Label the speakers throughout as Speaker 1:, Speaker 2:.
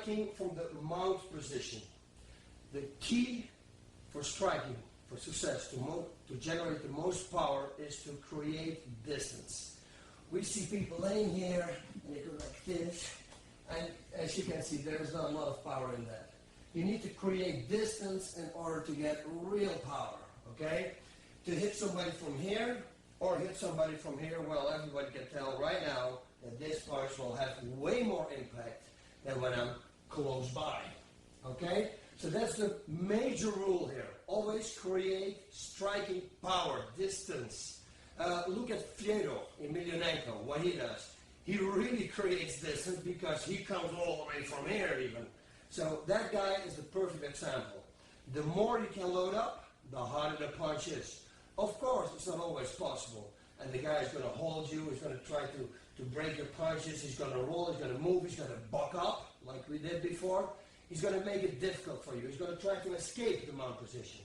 Speaker 1: striking from the mount position. The key for striking, for success, to generate the most power is to create distance. We see people laying here and they go like this, and as you can see, there is not a lot of power in that. You need to create distance in order to get real power, okay? To hit somebody from here or hit somebody from here, well, everybody can tell right now that this punch will have way more impact than when I'm close by, okay? So that's the major rule here. Always create striking power, distance. Look at Fedor, Emelianenko, what he does. He really creates distance because he comes all the way from here even. So that guy is the perfect example. The more you can load up, the harder the punch is. Of course, it's not always possible. And the guy is going to hold you, he's going to try to break your punches, he's going to roll, he's going to move, he's going to buck up, like we did before. He's going to make it difficult for you. He's going to try to escape the mount position.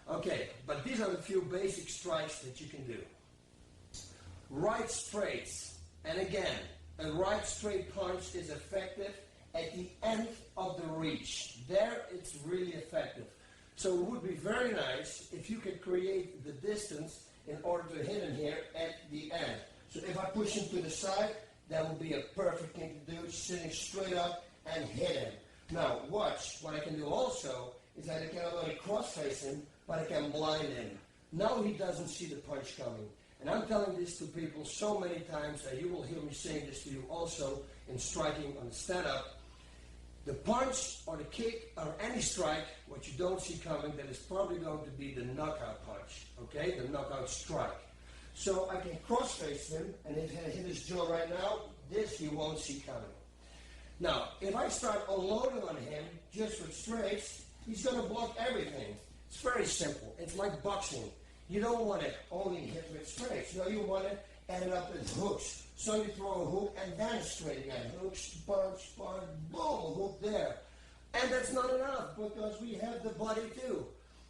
Speaker 1: Okay, but these are the few basic strikes that you can do. Right straights. And again, a right straight punch is effective at the end of the reach. There it's really effective. So it would be very nice if you could create the distance in order to hit him here at the end. So if I push him to the side, that would be a perfect thing to do, sitting straight up and hit him. Now watch, what I can do also is that I can not only cross-face him, but I can blind him. Now he doesn't see the punch coming. And I'm telling this to people so many times, and you will hear me saying this to you also in striking on the stand-up. The punch or the kick or any strike, what you don't see coming, that is probably going to be the knockout punch, okay? The knockout strike. So I can cross-face him, and if I hit his jaw right now, this he won't see coming. Now, if I start unloading on him just with straights, he's going to block everything. It's very simple. It's like boxing. You don't want to only hit with straights. No, you want to add it up with hooks. So you throw a hook and then straight again. Hooks, punch, punch, boom, hook there. And that's not enough because we have the body too.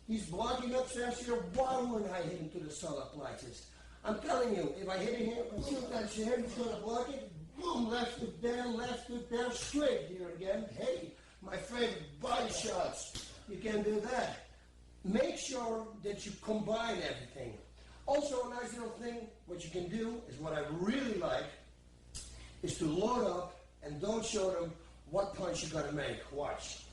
Speaker 1: He's blocking upstairs here. Why wouldn't I hit him to the solar plexus? I'm telling you, if I hit him here, a few times here, he's going to block it. Boom, left hook there, straight here again. Hey, my favorite body shots. You can do that. Make sure that you combine everything. Also, a nice little thing, what you can do is what I really like, is to load up and don't show them what punch you're going to make. Watch.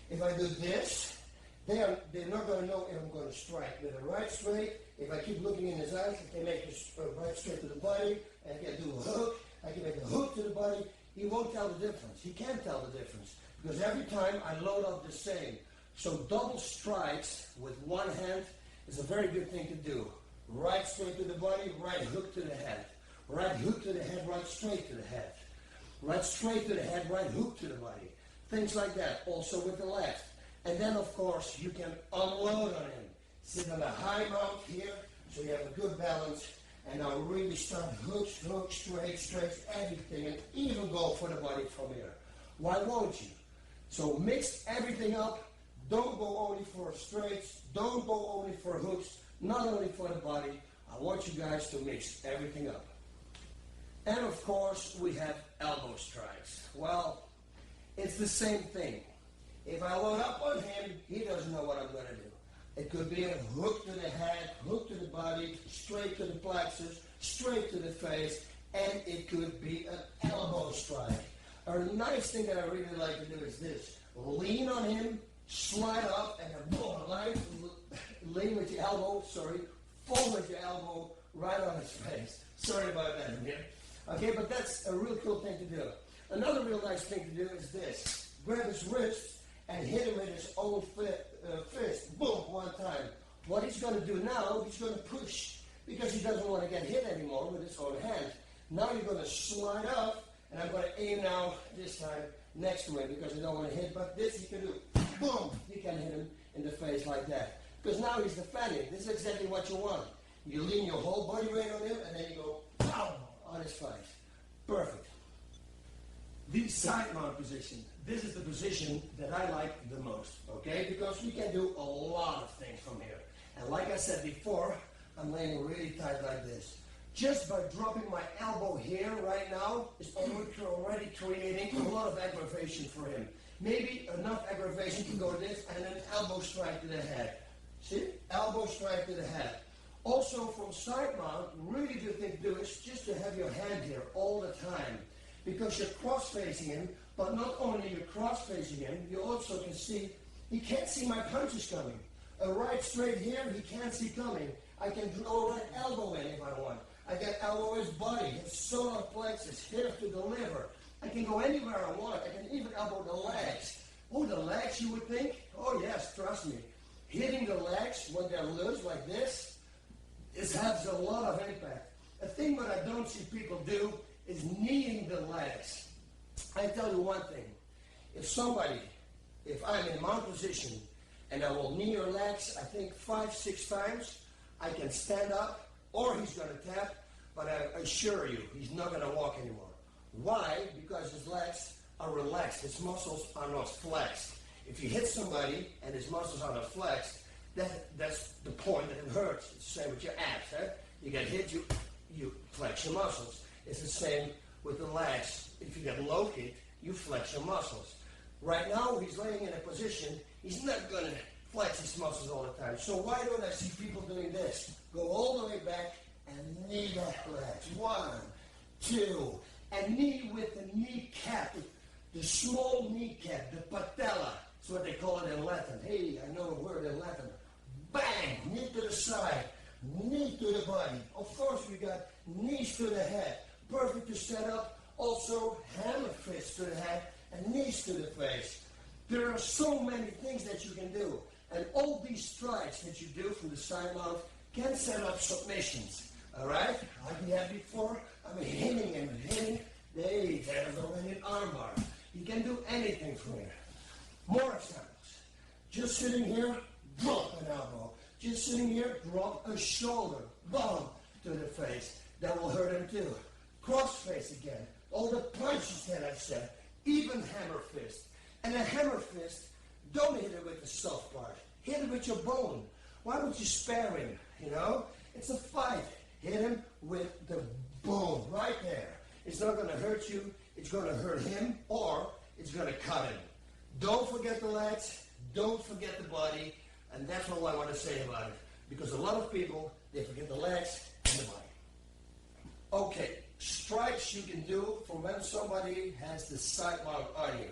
Speaker 1: If I do this, they're not going to know if I'm going to strike. With a right straight, if I keep looking in his eyes, I can make a right straight to the body, and I can do a hook, I can make a hook to the body. He won't tell the difference. He can't tell the difference because every time I load up the same. So double strikes with one hand is a very good thing to do. Right straight to the body, right hook to the head. Right hook to the head, right straight to the head. Right straight to the head, right hook to the body. Things like that, also with the left. And then, of course, you can unload on him. Sit on a high mount here, so you have a good balance. And now really start hooks, hooks, straights, everything, and even go for the body from here. Why won't you? So mix everything up. Don't go only for straights. Don't go only for hooks. Not only for the body. I want you guys to mix everything up. And of course, we have elbow strikes. Well, it's the same thing. If I load up on him, he doesn't know what I'm going to do. It could be a hook to the head, hook to the body, straight to the plexus, straight to the face, and it could be an elbow strike. A nice thing that I really like to do is this. Lean on him, slide up, and then boom, lean with your elbow, fall with your elbow right on his face. Sorry about that, Amir. Okay, but that's a real cool thing to do. Another real nice thing to do is this. Grab his wrist and hit him with his own fist. Boom, one time. What he's going to do now, he's going to push because he doesn't want to get hit anymore with his own hand. Now you're going to slide up, and I'm going to aim now, this time, next to him because I don't want to hit, but this you can do. Boom, you can hit him in the face like that. Because now he's defending. This is exactly what you want. You lean your whole body weight on him, and then you go, pow, on his face. Perfect. The side mount position. This is the position that I like the most, okay? Because we can do a lot of things from here. And like I said before, I'm laying really tight like this. Just by dropping my elbow here right now is already creating a lot of aggravation for him. Maybe enough aggravation to go this, and then elbow strike to the head. See? Elbow strike to the head. Also from side mount, really good thing to do is just to have your hand here all the time. Because you're cross-facing him, but not only you're cross-facing him, you also can see, he can't see my punches coming. A right straight here, he can't see coming. I can throw a right elbow in if I want. I can elbow his body, his solar plexus, hit it to the liver. I can go anywhere I want. I can even elbow the legs. Oh, the legs, you would think? Oh, yes, trust me. Hitting the legs when they're loose like this, it has a lot of impact. A thing that I don't see people do is kneeing the legs. I tell you one thing. If I'm in mount position and I will knee your legs, I think 5-6 times, I can stand up or he's going to tap, but I assure you, he's not going to walk anymore. Why? Because his legs are relaxed. His muscles are not flexed. If you hit somebody and his muscles are not flexed, that's the point that it hurts. It's the same with your abs. Eh? You get hit, you flex your muscles. It's the same with the legs. If you get low kicked, you flex your muscles. Right now, he's laying in a position, he's not going to flex his muscles all the time. So why don't I see people doing this? Go all the way back and knee that legs. 1, 2, and knee with the kneecap, the small kneecap, the patella. That's what they call it in Latin. Hey, I know a word in Latin. Bang! Knee to the side, knee to the body. Of course, we got knees to the head. Perfect to set up. Also, hammer fists to the head and knees to the face. There are so many things that you can do. And all these strikes that you do from the side mount can set up submissions. All right? Like we had before, I'm hitting and hitting. Hey, there's already an armbar. You can do anything from here. More examples. Just sitting here, drop an elbow. Just sitting here, drop a shoulder. Bomb to the face. That will hurt him too. Cross face again. All the punches that I said. Even hammer fist. And a hammer fist, don't hit it with the soft part. Hit it with your bone. Why would you spare him? You know? It's a fight. Hit him with the bone right there. It's not going to hurt you. It's going to hurt him, or it's going to cut him. Don't forget the legs. Don't forget the body. And that's all I want to say about it. Because a lot of people, they forget the legs and the body. Okay, strikes you can do for when somebody has the side mount on you.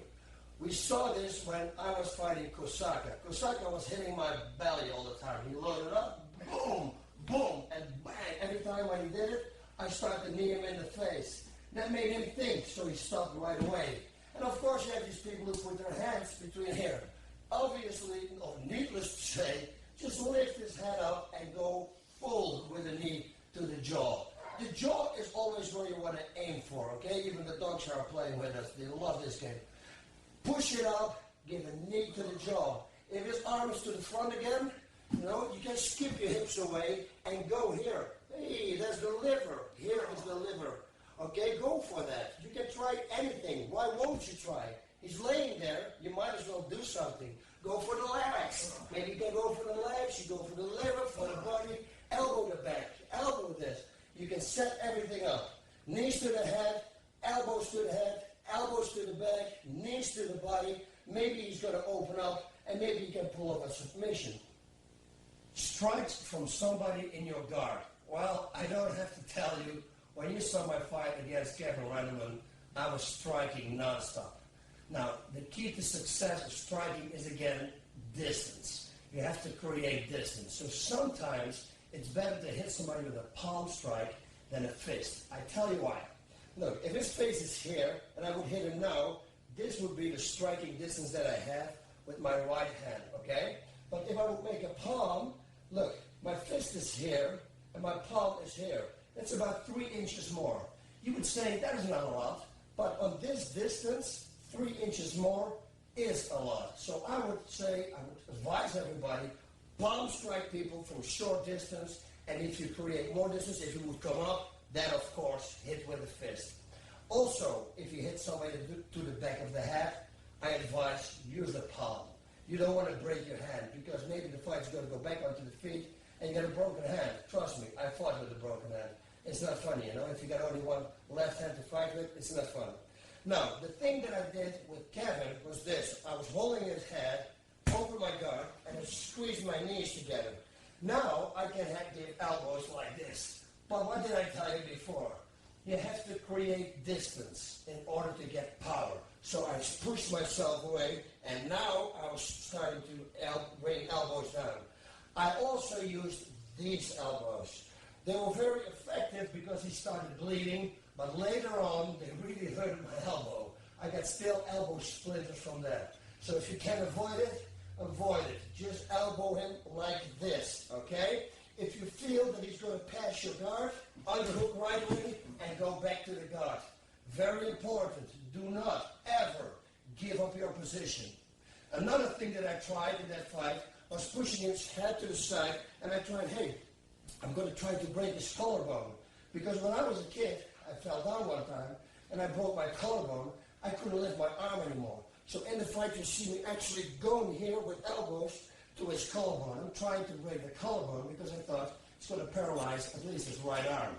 Speaker 1: We saw this when I was fighting Kosaka. Kosaka was hitting my belly all the time. He loaded up, boom, boom, and bang. Every time when he did it, I started to knee him in the face. That made him think, so he stopped right away. And of course, you have these people who put their hands between here. Obviously, needless to say, just lift his head up and go full with a knee to the jaw. The jaw is always where you want to aim for, okay? Even the dogs are playing with us. They love this game. Push it up, give a knee to the jaw. If his arm is to the front again, you know, you can skip your hips away and go here. Hey, there's the liver. Here is the liver. Okay, go for that. You can try anything. Why won't you try? He's laying there. You might as well do something. Go for the legs. Maybe you can go for the legs. You go for the liver, for the body. Elbow the back. Elbow this. You can set everything up. Knees to the head. Elbows to the head. Elbows to the back. Knees to the body. Maybe he's going to open up. And maybe you can pull up a submission. Strikes from somebody in your guard. Well, I don't have to tell you. When you saw my fight against Kevin Randleman, I was striking nonstop. Now, the key to success of striking is, again, distance. You have to create distance. So sometimes it's better to hit somebody with a palm strike than a fist. I tell you why. Look, if his face is here, and I would hit him now, this would be the striking distance that I have with my right hand, okay? But if I would make a palm, look, my fist is here, and my palm is here. That's about 3 inches more. You would say that is not a lot, but on this distance, 3 inches more is a lot. So I would say, I would advise everybody, palm strike people from short distance, and if you create more distance, if you would come up, then of course hit with a fist. Also, if you hit somebody to the back of the head, I advise use the palm. You don't want to break your hand, because maybe the fight's going to go back onto the feet, and you get a broken hand. Trust me, I fought with a broken hand. It's not funny, you know. If you got only one left hand to fight with, it's not fun. Now, the thing that I did with Kevin was this. I was holding his head over my guard and I squeezed my knees together. Now I can give elbows like this. But what did I tell you before? You have to create distance in order to get power. So I pushed myself away, and now I was starting to bring elbows down. I also used these elbows. They were very effective because he started bleeding, but later on they really hurt my elbow. I got still elbow splinters from that. So if you can avoid it, avoid it. Just elbow him like this, okay? If you feel that he's going to pass your guard, underhook right away and go back to the guard. Very important. Do not ever give up your position. Another thing that I tried in that fight was pushing his head to the side, and I tried, hey, I'm going to try to break his collarbone. Because when I was a kid, I fell down one time, and I broke my collarbone. I couldn't lift my arm anymore. So in the fight, you see me actually going here with elbows to his collarbone. I'm trying to break the collarbone because I thought it's going to paralyze at least his right arm.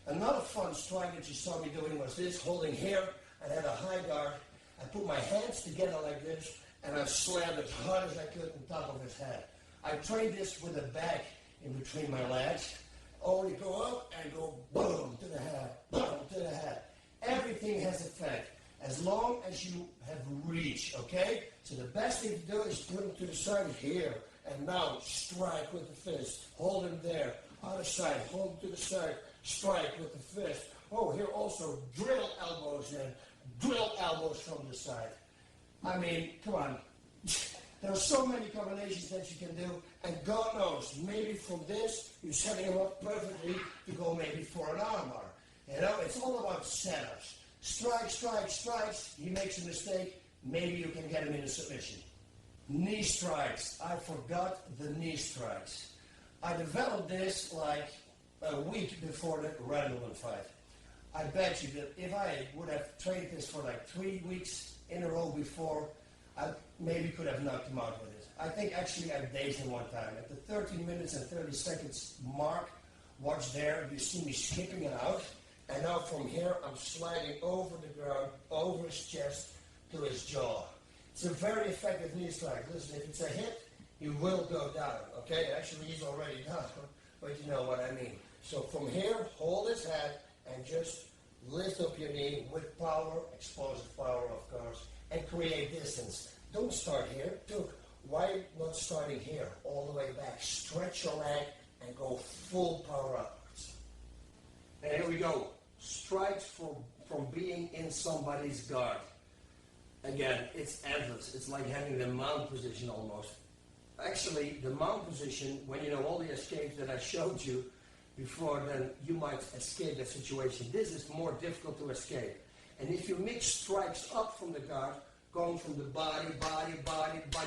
Speaker 1: Another fun strike that you saw me doing was this, holding here. I had a high guard. I put my hands together like this, and I slammed as hard as I could on top of his head. I trained this with a bag in between my legs. Only go up and go boom to the head, boom to the head. Everything has effect as long as you have reach, okay? So the best thing to do is put him to the side here, and now strike with the fist. Hold him there. Other side, hold him to the side, strike with the fist. Oh, here also, drill elbows in. Drill elbows from the side. I mean, come on. There are so many combinations that you can do, and God knows, maybe from this, you're setting him up perfectly to go maybe for an armbar. You know, it's all about setups. Strike, strike, strikes. He makes a mistake. Maybe you can get him in a submission. Knee strikes. I forgot the knee strikes. I developed this like a week before the Randleman fight. I bet you that if I would have trained this for like 3 weeks in a row before, I maybe could have knocked him out with it. I think actually I dazed him one time. At the 13 minutes and 30 seconds mark, watch there, you see me skipping it out. And now from here, I'm sliding over the ground, over his chest to his jaw. It's a very effective knee strike. Listen, if it's a hit, you will go down, okay? Actually, he's already down, but you know what I mean. So from here, hold his head and just lift up your knee with power, explosive power, of course, and create distance. Don't start here. Duke, why not starting here, all the way back? Stretch your leg and go full power upwards. And here we go. Strikes from being in somebody's guard. Again, it's endless. It's like having the mount position almost. Actually, the mount position, when you know all the escapes that I showed you before, then you might escape that situation. This is more difficult to escape. And if you mix strikes up from the guard, going from the body,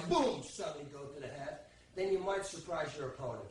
Speaker 1: boom, suddenly go to the head, then you might surprise your opponent.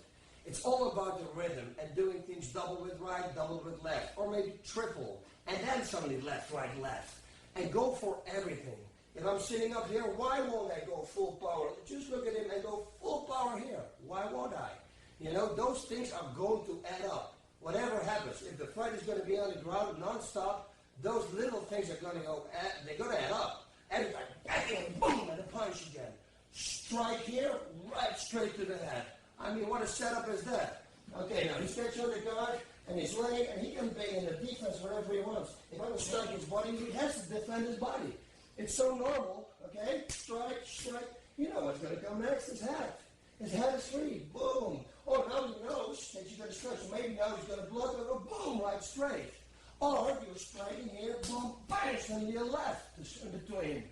Speaker 1: It's all about the rhythm and doing things double with right, double with left, or maybe triple, and then suddenly left, right, left. And go for everything. If I'm sitting up here, why won't I go full power? Just look at him and go full power here. Why won't I? You know, those things are going to add up. Whatever happens, if the fight is going to be on the ground non-stop, those little things are going to go, they're going to add up. And bang, boom, and a punch again. Strike here, right straight to the head. I mean, what a setup is that? Okay, now he's gets on the guard, and he's laying, and he can be in the defense wherever he wants. If I was strike his body, he has to defend his body. It's so normal, okay? Strike, strike. You know what's going to come next? His head. His head is free. Boom. Oh, now he knows that you're going to strike. So maybe now he's going to block it. Or boom, right straight. Or you're striking here, boom, bang, and you're left in between.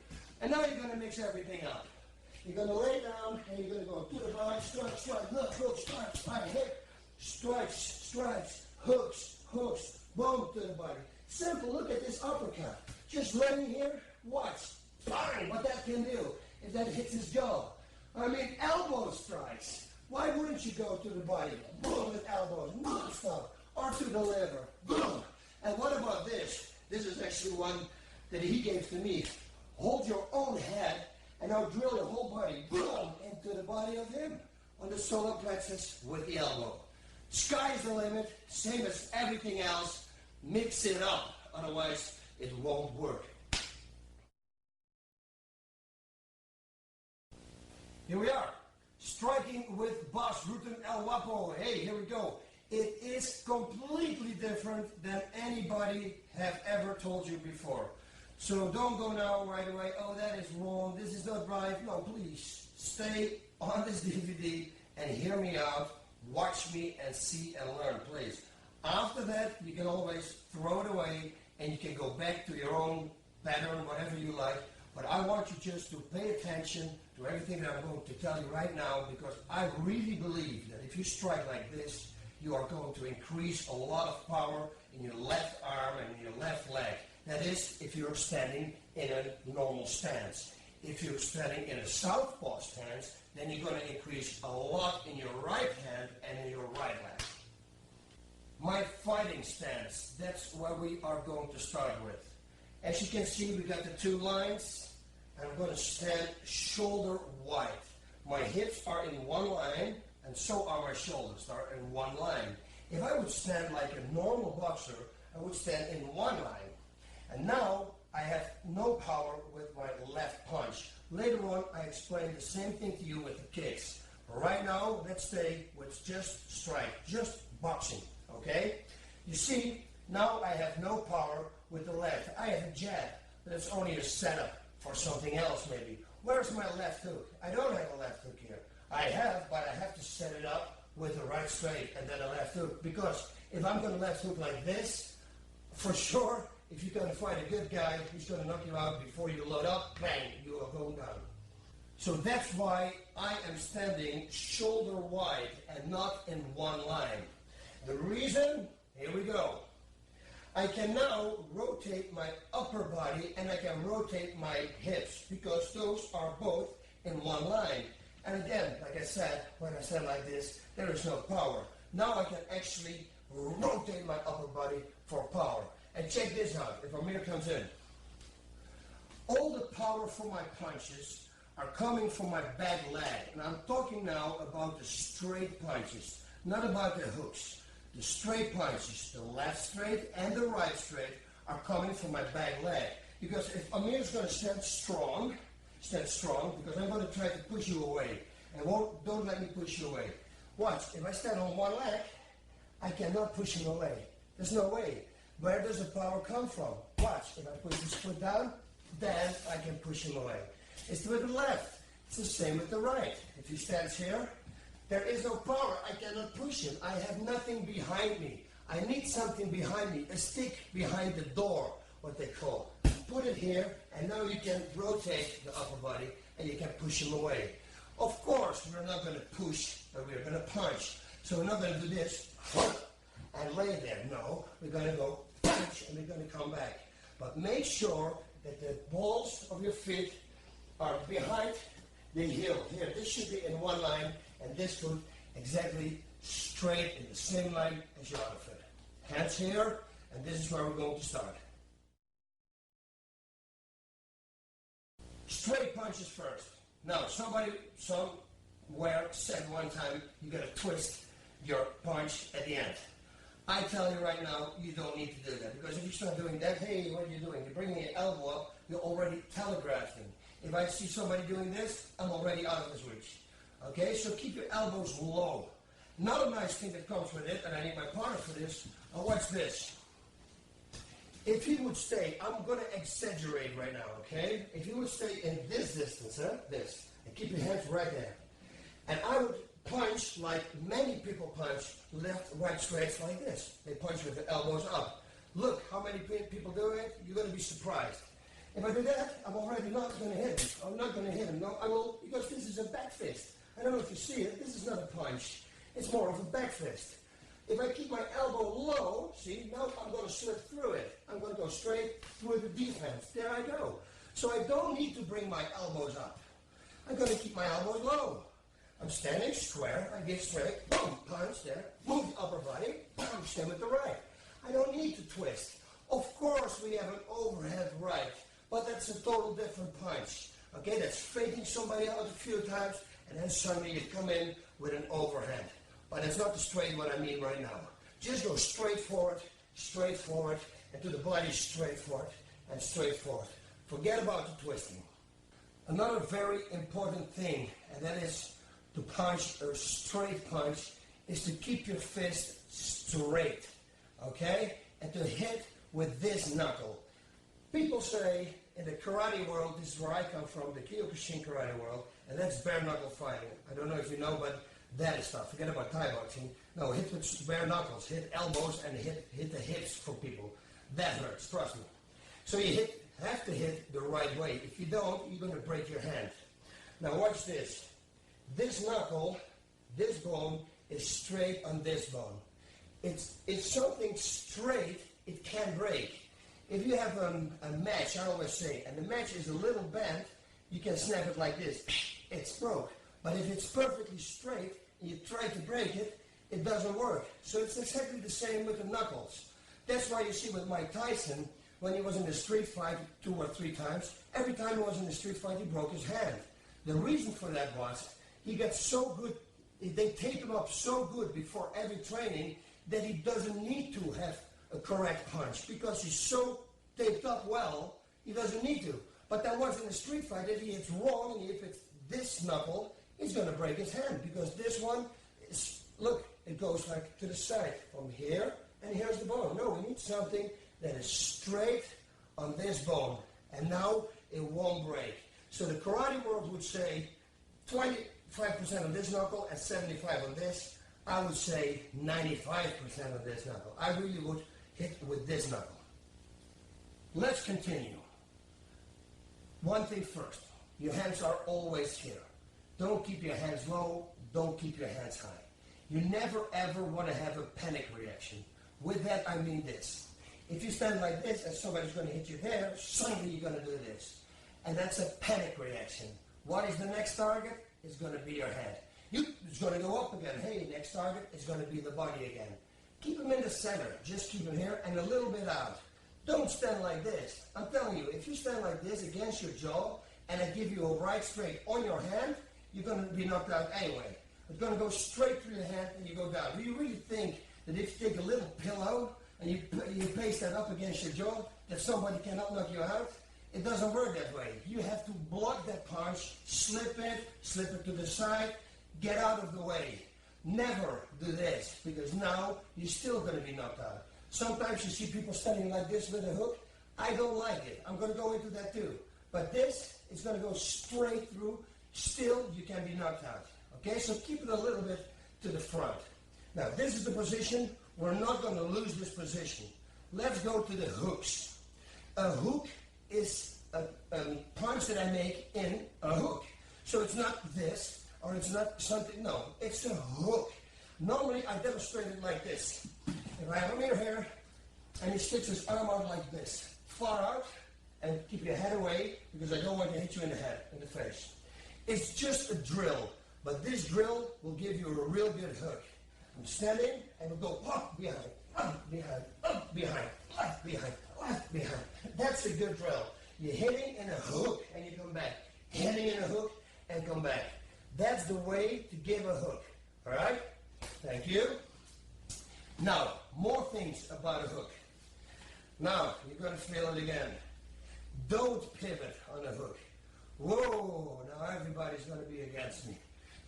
Speaker 1: And now you're going to mix everything up. You're going to lay down, and you're going to go to the body, strike, strike, hook, strike, strike, hit, strikes, strikes, hooks, hooks, boom to the body. Simple. Look at this uppercut. Just laying here, watch. Bang, what that can do if that hits his jaw. I mean, elbow strikes. Why wouldn't you go to the body? Boom with elbows, non-stop. Or to the liver. Boom. And what about this? This is actually one that he gave to me. Hold your own head and now drill your whole body, boom, into the body of him on the solar plexus with the elbow. Sky's the limit, same as everything else. Mix it up, otherwise it won't work. Here we are, striking with Boss Rutan El Guapo. Hey, here we go. It is completely different than anybody have ever told you before. So don't go now right away, oh, that is wrong, this is not right. No, please, stay on this DVD and hear me out, watch me and see and learn, please. After that, you can always throw it away and you can go back to your own pattern, whatever you like. But I want you just to pay attention to everything that I'm going to tell you right now, because I really believe that if you strike like this, you are going to increase a lot of power in your left arm and in your left leg. That is, if you're standing in a normal stance. If you're standing in a southpaw stance, then you're going to increase a lot in your right hand and in your right leg. My fighting stance, that's what we are going to start with. As you can see, we got the two lines, and I'm going to stand shoulder wide. My hips are in one line, and so are my shoulders, are in one line. If I would stand like a normal boxer, I would stand in one line. And now I have no power with my left punch. Later on, I explain the same thing to you with the kicks. But right now, let's stay with just strike, just boxing, okay? You see, now I have no power with the left. I have a jab, but it's only a setup for something else maybe. Where's my left hook? I don't have a left hook here. I have, but I have to set it up with a right straight and then a left hook. Because if I'm going to left hook like this, for sure, if you're going to fight a good guy, he's going to knock you out before you load up, bang, you are going down. So that's why I am standing shoulder wide and not in one line. The reason, here we go. I can now rotate my upper body and I can rotate my hips because those are both in one line. And again, like I said, when I stand like this, there is no power. Now I can actually rotate my upper body for power. And check this out, if Amir comes in. All the power from my punches are coming from my back leg. And I'm talking now about the straight punches, not about the hooks. The straight punches, the left straight and the right straight, are coming from my back leg. Because if Amir's going to stand strong, because I'm going to try to push you away. And don't let me push you away. Watch, if I stand on one leg, I cannot push him away. There's no way. Where does the power come from? Watch, if I push this foot down, then I can push him away. It's with the left. It's the same with the right. If he stands here, there is no power. I cannot push him. I have nothing behind me. I need something behind me, a stick behind the door, what they call. Put it here, and now you can rotate the upper body, and you can push him away. Of course, we're not going to push, but we're going to punch. So we're not going to do this and lay there. No, we're going to go punch, and we're going to come back. But make sure that the balls of your feet are behind the heel. Here, this should be in one line, and this foot exactly straight in the same line as your other foot. Hands here, and this is where we're going to start. Straight punches first. Now, somebody somewhere said one time, you got to twist your punch at the end. I tell you right now, you don't need to do that. Because if you start doing that, hey, what are you doing? You're bringing your elbow up, you're already telegraphing. If I see somebody doing this, I'm already out of his reach. Okay, so keep your elbows low. Another nice thing that comes with it, and I need my partner for this, watch this. If he would stay, I'm going to exaggerate right now, okay? If he would stay in this distance, this, and keep your hands right there. And I would punch like many people punch, left, right, straight, like this. They punch with the elbows up. Look how many people do it. You're going to be surprised. If I do that, I'm already not going to hit him. I'm not going to hit him. No, I will, because this is a back fist. I don't know if you see it. This is not a punch. It's more of a back fist. If I keep my elbow low, see, now I'm going to slip through it. I'm going to go straight through the defense. There I go. So I don't need to bring my elbows up. I'm going to keep my elbows low. I'm standing square. I get straight. Boom, punch there. Move the upper body. Boom, stand with the right. I don't need to twist. Of course, we have an overhead right, but that's a total different punch. Okay, that's faking somebody out a few times, and then suddenly you come in with an overhead. But it's not the straight what I mean right now. Just go straight forward, and to the body straight forward, and straight forward. Forget about the twisting. Another very important thing, and that is to punch a straight punch, is to keep your fist straight, okay? And to hit with this knuckle. People say in the karate world, this is where I come from, the Kyokushin karate world, and that's bare knuckle fighting. I don't know if you know, but that is tough. Forget about Thai boxing. No, hit with bare knuckles, hit elbows, and hit the hips for people. That hurts, trust me. So you have to hit the right way. If you don't, you're going to break your hand. Now watch this. This knuckle, this bone, is straight on this bone. It's something straight, it can break. If you have a match, I always say, and the match is a little bent, you can snap it like this. It's broke. But if it's perfectly straight and you try to break it, it doesn't work. So it's exactly the same with the knuckles. That's why you see with Mike Tyson, when he was in the street fight 2 or 3 times, every time he was in the street fight, he broke his hand. The reason for that was he got so good, they tape him up so good before every training that he doesn't need to have a correct punch because he's so taped up well, he doesn't need to. But then once in a street fight, if he hits wrong and if it's this knuckle, he's going to break his hand because this one is, look, it goes like to the side from here, and here's the bone. No, we need something that is straight on this bone, and now it won't break. So the karate world would say 25% on this knuckle and 75 on this. I would say 95% on this knuckle. I really would hit with this knuckle. Let's continue. One thing first, your hands are always here. Don't keep your hands low, don't keep your hands high. You never ever want to have a panic reaction. With that I mean this. If you stand like this and somebody's going to hit you there, suddenly you're going to do this. And that's a panic reaction. What is the next target? It's going to be your head. It's going to go up again. Hey, next target is going to be the body again. Keep them in the center. Just keep them here and a little bit out. Don't stand like this. I'm telling you, if you stand like this against your jaw and I give you a right straight on your hand, you're going to be knocked out anyway. It's going to go straight through your hand and you go down. Do you really think that if you take a little pillow and you paste that up against your jaw, that somebody cannot knock you out? It doesn't work that way. You have to block that punch, slip it to the side, get out of the way. Never do this, because now you're still going to be knocked out. Sometimes you see people standing like this with a hook. I don't like it. I'm going to go into that too. But this is going to go straight through. Still, you can be knocked out. Okay, so keep it a little bit to the front. Now, this is the position. We're not going to lose this position. Let's go to the hooks. A hook is a punch that I make in a hook. So it's not this, or it's not something, no, it's a hook. Normally, I demonstrate it like this. If I have a mirror here, and he sticks his arm out like this, far out, and keep your head away, because I don't want to hit you in the head, in the face. It's just a drill, but this drill will give you a real good hook. I'm standing, and we'll go up, behind, up, behind, up, behind, left, behind, left, behind. That's a good drill. You're hitting in a hook, and you come back. Hitting in a hook, and come back. That's the way to give a hook. All right? Thank you. Now, more things about a hook. Now, you're going to feel it again. Don't pivot on a hook. Whoa, now everybody's going to be against me.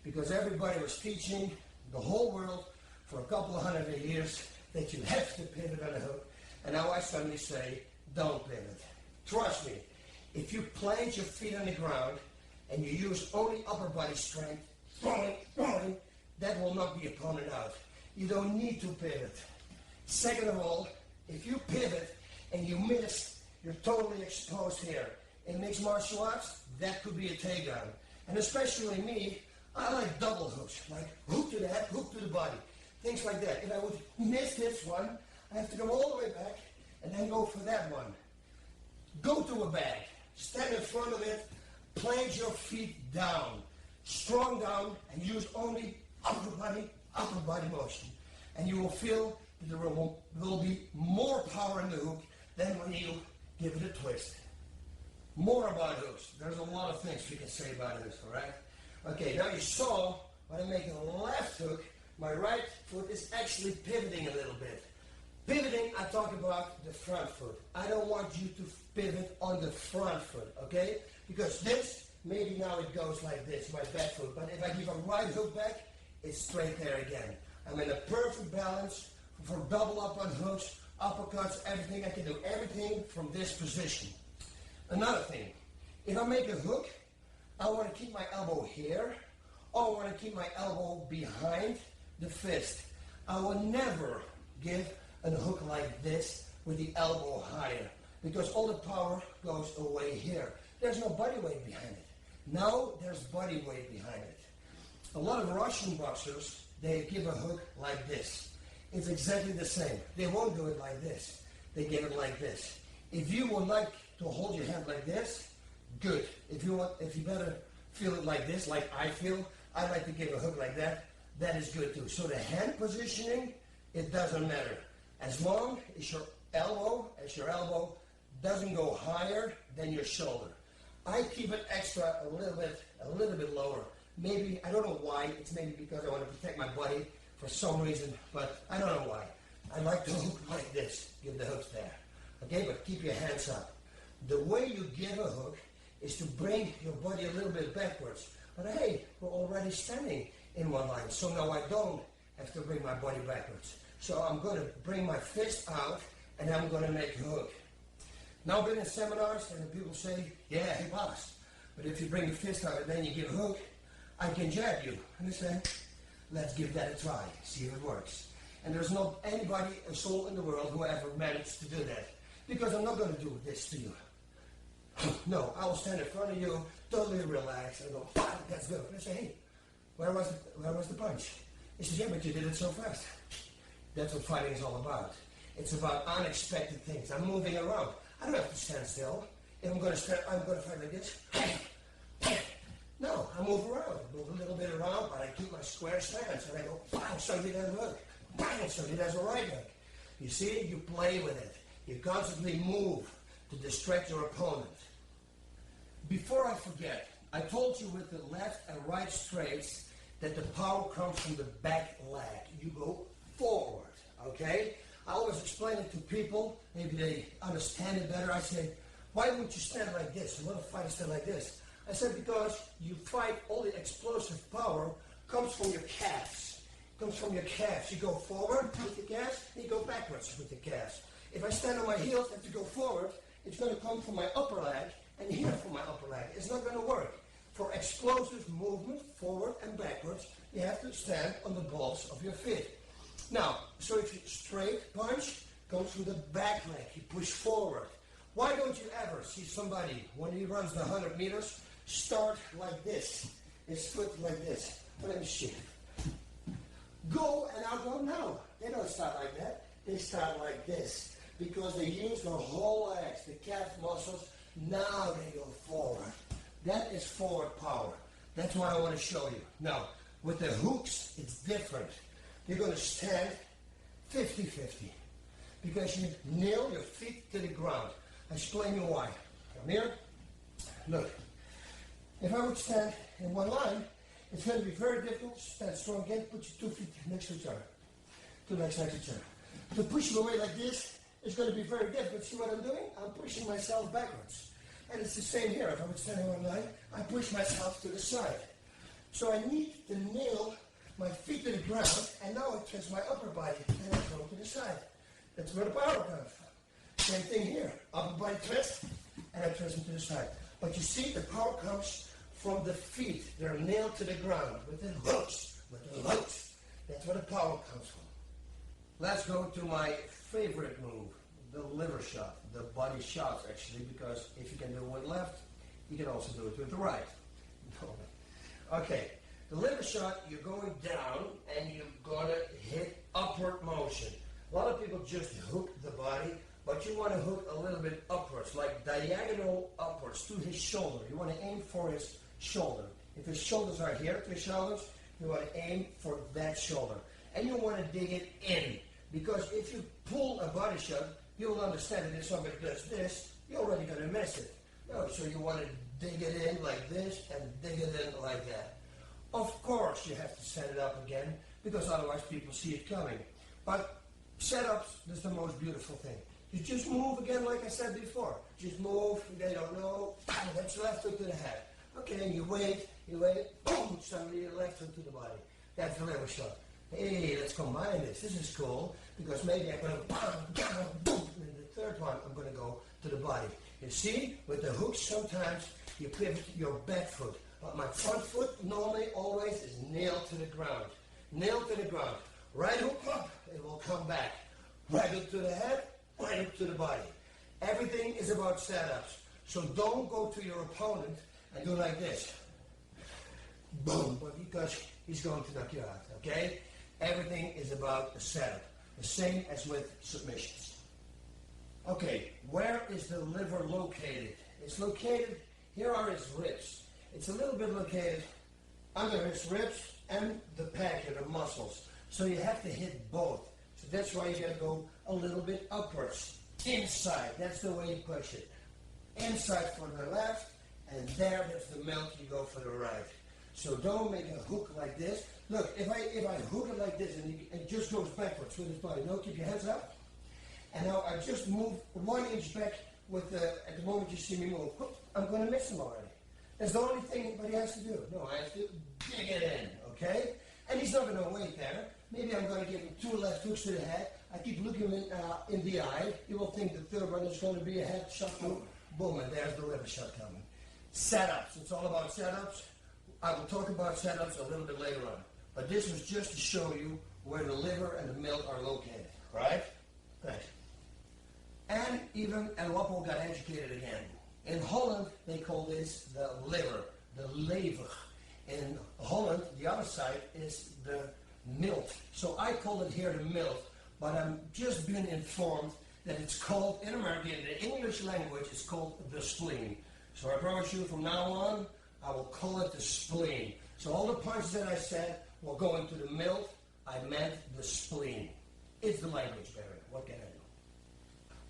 Speaker 1: Because everybody was teaching the whole world for a couple of 100 years that you have to pivot on a hook. And now I suddenly say, don't pivot. Trust me, if you plant your feet on the ground and you use only upper body strength, throwing, that will knock the opponent out. You don't need to pivot. Second of all, if you pivot and you miss, you're totally exposed here. In mixed martial arts, that could be a takedown. And especially me, I like double hooks, like hook to the head, hook to the body, things like that. If I would miss this one, I have to go all the way back and then go for that one. Go to a bag, stand in front of it, plant your feet down, strong down, and use only upper body motion. And you will feel that there will be more power in the hook than when you give it a twist. More about hooks. There's a lot of things we can say about hooks, all right? Okay, now you saw when I make a left hook, my right foot is actually pivoting a little bit. Pivoting, I talk about the front foot. I don't want you to pivot on the front foot, okay? Because this maybe now it goes like this, my back foot. But if I give a right hook back, it's straight there again. I'm in a perfect balance for double up on hooks, uppercuts, everything. I can do everything from this position. Another thing, if I make a hook, I want to keep my elbow here, or I want to keep my elbow behind the fist. I will never give a hook like this with the elbow higher, because all the power goes away here. There's no body weight behind it. Now there's body weight behind it. A lot of Russian boxers, they give a hook like this. It's exactly the same. They won't do it like this. They give it like this. If you would like to hold your hand like this, good. If you better feel it like this, like I feel, I like to give a hook like that. That is good too. So the hand positioning, it doesn't matter. As long as your elbow doesn't go higher than your shoulder. I keep it extra a little bit lower. Maybe, I don't know why, it's maybe because I want to protect my body for some reason, but I don't know why. I like to hook like this, give the hooks there. Okay, but keep your hands up. The way you give a hook is to bring your body a little bit backwards. But hey, we're already standing in one line, so now I don't have to bring my body backwards. So I'm going to bring my fist out, and I'm going to make a hook. Now I've been in seminars, and people say, yeah, he boxed. But if you bring your fist out and then you give a hook, I can jab you. Understand? Let's give that a try, see if it works. And there's not anybody, a soul in the world, who ever managed to do that. Because I'm not going to do this to you. No, I will stand in front of you, totally relaxed, and go, ah, that's good. And I say, hey, where was the punch? He says, yeah, but you did it so fast. That's what fighting is all about. It's about unexpected things. I'm moving around. I don't have to stand still. If I'm going to fight like this. No, I move around. I move a little bit around, but I keep my square stance. And I go, wow, somebody doesn't hook. Wow, somebody does a right hook. You see, you play with it. You constantly move to distract your opponent. Before I forget, I told you with the left and right straights that the power comes from the back leg. You go forward, okay? I always explain it to people. Maybe they understand it better. I say, why wouldn't you stand like this? A lot of fighters stand like this. I said, because you fight, all the explosive power comes from your calves. Comes from your calves. You go forward with your calves, and you go backwards with your calves. If I stand on my heels and to go forward, it's going to come from my upper leg, and here from my upper leg. It's not going to work. For explosive movement, forward and backwards, you have to stand on the balls of your feet. Now, so if you straight punch, comes from the back leg, you push forward. Why don't you ever see somebody, when he runs the 100 meters, start like this, his foot like this? Let me see. Go, and I'll go now. They don't start like that. They start like this, because they use their whole legs, the calf muscles. Now they go forward. That is forward power. That's what I want to show you. Now, with the hooks, it's different. You're going to stand 50-50, because you nail your feet to the ground. I'll explain you why. Come here. Look. If I would stand in one line, it's going to be very difficult to stand strong again. Put your 2 feet next to each other. 2 legs next to each other. To push you away like this, it's going to be very difficult. See what I'm doing? I'm pushing myself backwards. And it's the same here. If I would stand in one line, I push myself to the side. So I need to nail my feet to the ground, and now I twist my upper body, and I go to the side. That's where the power comes from. Same thing here. Upper body twist, and I twist them to the side. But you see, the power comes from the feet. They're nailed to the ground with the hooks. That's where the power comes from. Let's go to my favorite move, the liver shot, the body shot actually, because if you can do it with left, you can also do it with the right. Okay, the liver shot, you're going down and you're gonna hit upward motion. A lot of people just hook the body, but you want to hook a little bit upwards, like diagonal upwards to his shoulder. You want to aim for his shoulder. If his shoulders are here to his shoulders, you want to aim for that shoulder. And you want to dig it in, because if you pull a body shot, you'll understand that if somebody does this, you're already going to miss it. No, so you want to dig it in like this and dig it in like that. Of course, you have to set it up again, because otherwise people see it coming. But setups is the most beautiful thing. You just move again, like I said before. Just move, they don't know, that's left hook to the head. Okay, and you wait, boom, suddenly your left hook to the body. That's the liver shot. Hey, let's combine this. This is cool, because maybe I'm going to boom, and the third one I'm going to go to the body. You see, with the hooks sometimes you pivot your back foot, but my front foot normally always is nailed to the ground. Nailed to the ground. Right hook up, it will come back. Right hook to the head, right hook to the body. Everything is about setups. So don't go to your opponent and do like this. Boom, but because he's going to knock you out, okay? Everything is about the setup. The same as with submissions. Okay, where is the liver located? It's located, here are his ribs. It's a little bit located under his ribs and the pec here, the muscles. So you have to hit both. So that's why you gotta go a little bit upwards. Inside, that's the way you push it. Inside for the left, and there, that's the melt, you go for the right. So don't make a hook like this. Look, if I hook it like this and it just goes backwards with his body, no, keep your hands up. And now I just move 1 inch back with at the moment you see me move, I'm going to miss him already. That's the only thing anybody has to do. No, I have to dig it in, okay? And he's not going to wait there. Maybe I'm going to give him 2 left hooks to the head. I keep looking him in the eye. You will think the third one is going to be a head shot. Boom, and there's the liver shot coming. Setups. It's all about setups. I will talk about setups a little bit later on. But this was just to show you where the liver and the milt are located, right? Thanks. And even El Wapo got educated again. In Holland, they call this the liver, the lever. In Holland, the other side is the milt. So I call it here the milt, but I'm just been informed that it's called, in America, in the English language, it's called the spleen. So I promise you, from now on, I will call it the spleen. So all the punches that I said will go into the milt. I meant the spleen. It's the language barrier. What can I do?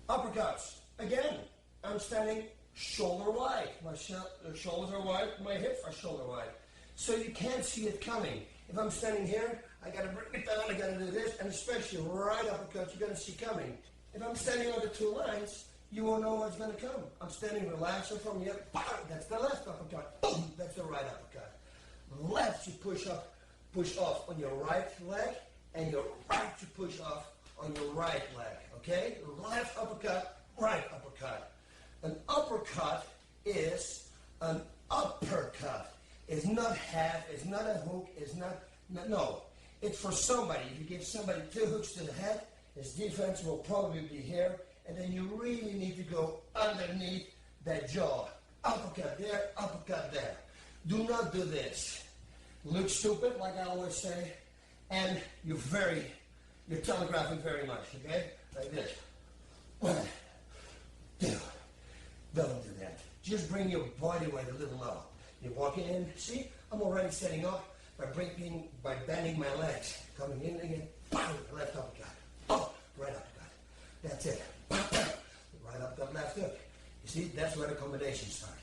Speaker 1: Uppercuts. Again, I'm standing shoulder wide. My shoulders are wide, my hips are shoulder wide. So you can't see it coming. If I'm standing here, I gotta bring it down, I gotta do this, and especially right uppercuts, you're gonna see coming. If I'm standing on the 2 lines, you won't know what's gonna come. I'm standing relaxed from here, that's the left uppercut, boom, that's the right uppercut. Left you push off on your right leg, and your right you push off on your right leg, okay? Left uppercut, right uppercut. An uppercut is an uppercut. It's not half, it's not a hook, it's not, no. It's for somebody. If you give somebody 2 hooks to the head, his defense will probably be here, and then you really need to go underneath that jaw. Uppercut there, uppercut there. Do not do this. Look stupid, like I always say, and you're telegraphing very much, okay? Like this. 1, 2. Don't do that. Just bring your body weight a little low. You're walking in, see, I'm already setting up by bending my legs. Coming in again, left uppercut. Oh, right uppercut. That's it. Right uppercut, left hook. You see, that's where the combinations start.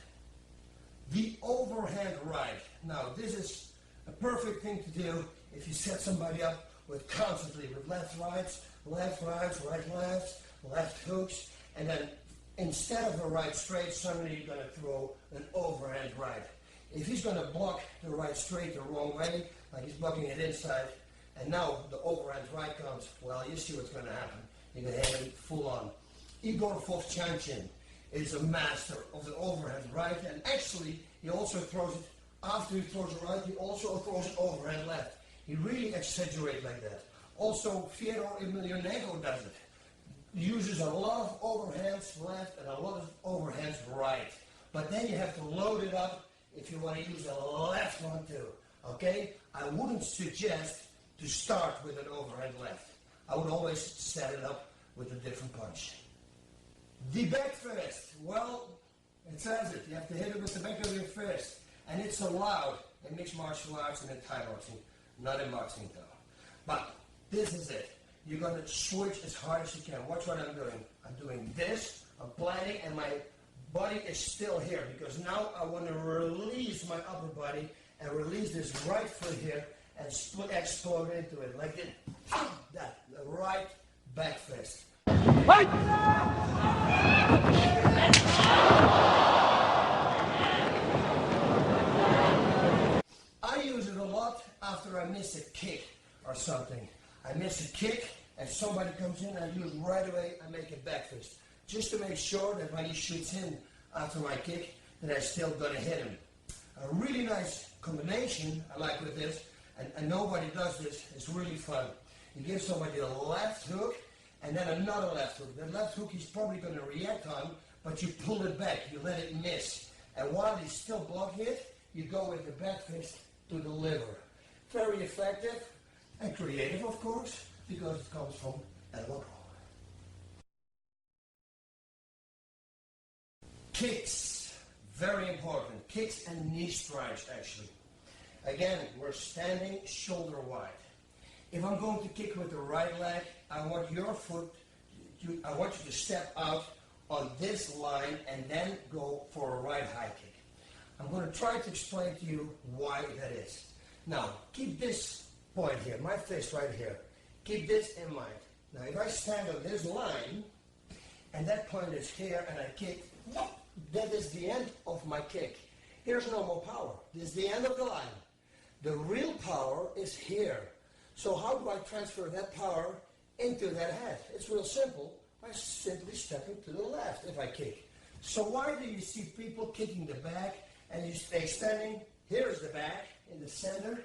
Speaker 1: The overhand right. Now, this is a perfect thing to do if you set somebody up constantly with left rights, right lefts, left hooks, and then instead of a right straight, suddenly you're going to throw an overhand right. If he's going to block the right straight the wrong way, like he's blocking it inside, and now the overhand right comes, well, you see what's going to happen. You're going to have it full on. Igor Vovchanchin is a master of the overhand right, and actually he also throws it, after he throws it right, he also throws it overhand left. He really exaggerates like that. Also, Fyodor Emelianenko does it. He uses a lot of overhands left and a lot of overhands right. But then you have to load it up if you want to use the left one too. Okay? I wouldn't suggest to start with an overhand left. I would always set it up with a different punch. The back fist. Well, it says it. You have to hit it with the back of your fist. And it's allowed in mixed martial arts and in Thai boxing. Not in boxing though. But this is it. You're going to switch as hard as you can. Watch what I'm doing. I'm doing this. I'm planning, and my body is still here because now I want to release my upper body and release this right foot here and explode into it like this. That, the right back fist. after I miss a kick or something. I miss a kick and somebody comes in and use right away, I make a back fist. Just to make sure that when he shoots in after my kick, that I'm still gonna hit him. A really nice combination I like with this, and nobody does this, it's really fun. You give somebody a left hook and then another left hook. The left hook he's probably gonna react on, but you pull it back, you let it miss. And while he's still blocking it, you go with the back fist to the liver. Very effective and creative, of course, because it comes from elbow roll. Kicks, very important. Kicks and knee strikes, actually. Again, we're standing shoulder wide. If I'm going to kick with the right leg, I want your foot, I want you to step out on this line and then go for a right high kick. I'm going to try to explain to you why that is. Now, keep this point here, my fist right here. Keep this in mind. Now, if I stand on this line, and that point is here, and I kick, that is the end of my kick. Here's no more power. This is the end of the line. The real power is here. So how do I transfer that power into that head? It's real simple. By simply stepping to the left if I kick. So why do you see people kicking the back and you stay standing, here's the back in the center,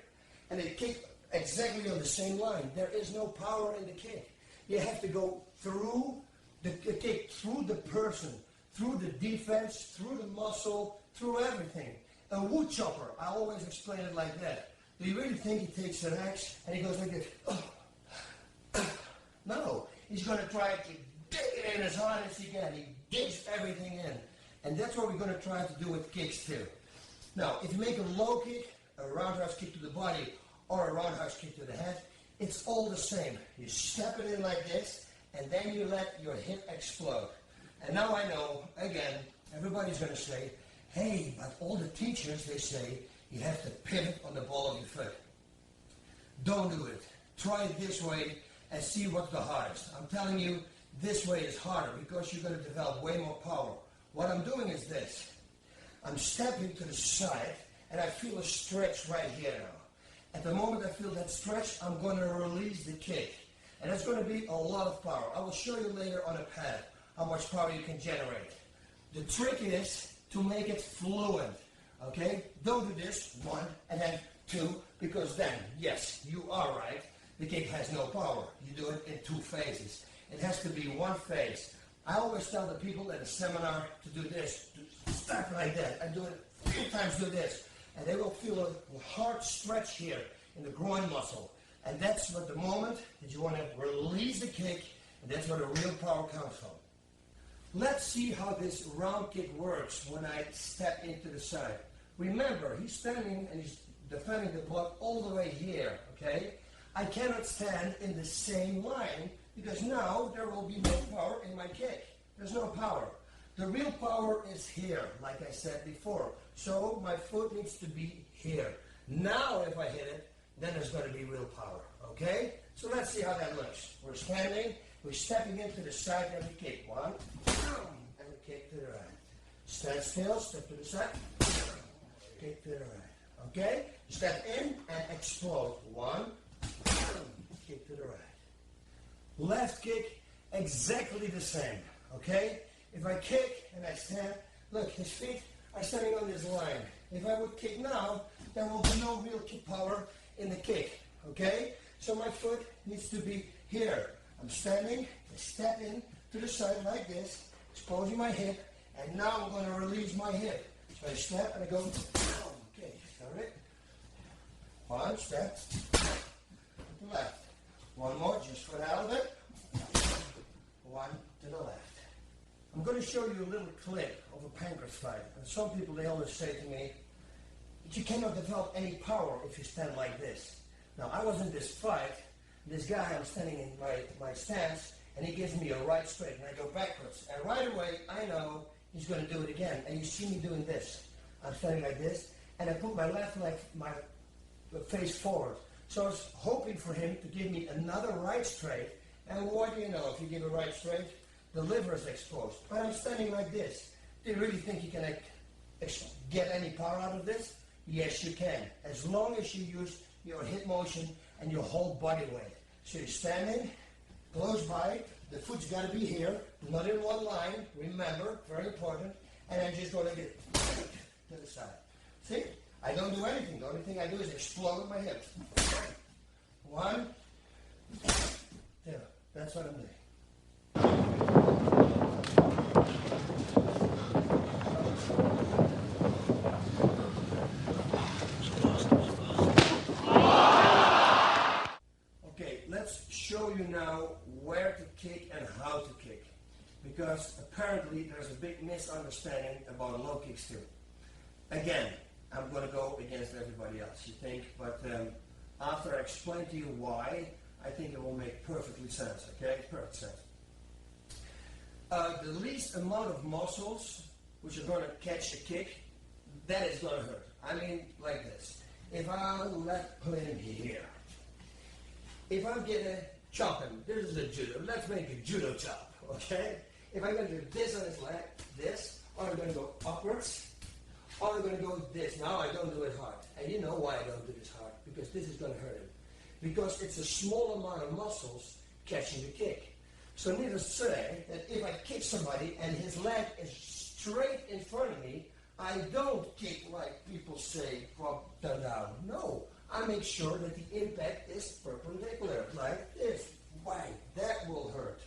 Speaker 1: and they kick exactly on the same line? There is no power in the kick. You have to go through the kick, through the person, through the defense, through the muscle, through everything. A wood chopper, I always explain it like that. Do you really think he takes an axe and he goes like this? No, he's going to try to dig it in as hard as he can. He digs everything in. And that's what we're going to try to do with kicks too. Now, if you make a low kick, a roundhouse kick to the body, or a roundhouse kick to the head, it's all the same. You step it in like this, and then you let your hip explode. And now I know, again, everybody's going to say, hey, but all the teachers, they say, you have to pivot on the ball of your foot. Don't do it. Try it this way and see what's the hardest. I'm telling you, this way is harder because you're going to develop way more power. What I'm doing is this. I'm stepping to the side and I feel a stretch right here now. At the moment I feel that stretch, I'm going to release the kick. And that's going to be a lot of power. I will show you later on a pad how much power you can generate. The trick is to make it fluent. Okay? Don't do this, 1 and then 2, because then, yes, you are right. The kick has no power. You do it in 2 phases. It has to be 1 phase. I always tell the people at a seminar to do this, to start like that, and do it 3 times, do this, and they will feel a hard stretch here in the groin muscle. And that's what the moment that you want to release the kick, and that's where the real power comes from. Let's see how this round kick works when I step into the side. Remember, he's standing and he's defending the block all the way here, okay? I cannot stand in the same line because now there will be no power in my kick. There's no power. The real power is here, like I said before. So my foot needs to be here. Now if I hit it, then there's going to be real power, okay? So let's see how that looks. We're standing, we're stepping into the side and we kick. 1, and we kick to the right. Stand still, step to the side, kick to the right, okay? Step in and explode. 1, kick to the right. Left kick, exactly the same, okay? If I kick and I stand, look, his feet are standing on this line. If I would kick now, there will be no real kick power in the kick, okay? So my foot needs to be here. I'm standing, I step in to the side like this, exposing my hip, and now I'm going to release my hip. So I step and I go, okay, sorry. 1 step, to the left. 1 more, just for the hell of it. 1 to the left. I'm going to show you a little clip of a pancreas fight. And some people, they always say to me, but you cannot develop any power if you stand like this. Now, I was in this fight. This guy, I'm standing in my stance, and he gives me a right straight, and I go backwards. And right away, I know he's going to do it again. And you see me doing this. I'm standing like this, and I put my left leg, my face forward. So I was hoping for him to give me another right straight. And what do you know? If you give a right straight, the liver is exposed. But I'm standing like this. Do you really think you can get any power out of this? Yes, you can. As long as you use your hip motion, and your whole body weight. So you're standing close by, the foot's got to be here, not in one line, remember, very important, and I'm just going to get to the side. See? I don't do anything. The only thing I do is explode with my hips. 1, 2. That's what I'm doing. Okay, let's show you now where to kick and how to kick. Because apparently there's a big misunderstanding about low kicks too. Again, I'm going to go against everybody else, you think, but after I explain to you why, I think it will make perfectly sense, okay? Perfect sense. The least amount of muscles which are going to catch a kick, that is going to hurt. I mean, like this. If I put him here, if I'm going to chop him, this is a judo, let's make a judo chop, okay? If I'm going to do this on his leg, this, or I'm going to go upwards, or I'm going to go this. Now I don't do it hard. And you know why I don't do this hard. Because this is going to hurt him. Because it's a small amount of muscles catching the kick. So needless to say that if I kick somebody and his leg is straight in front of me, I don't kick like people say from down. No. I make sure that the impact is perpendicular. Like this. Why? That will hurt.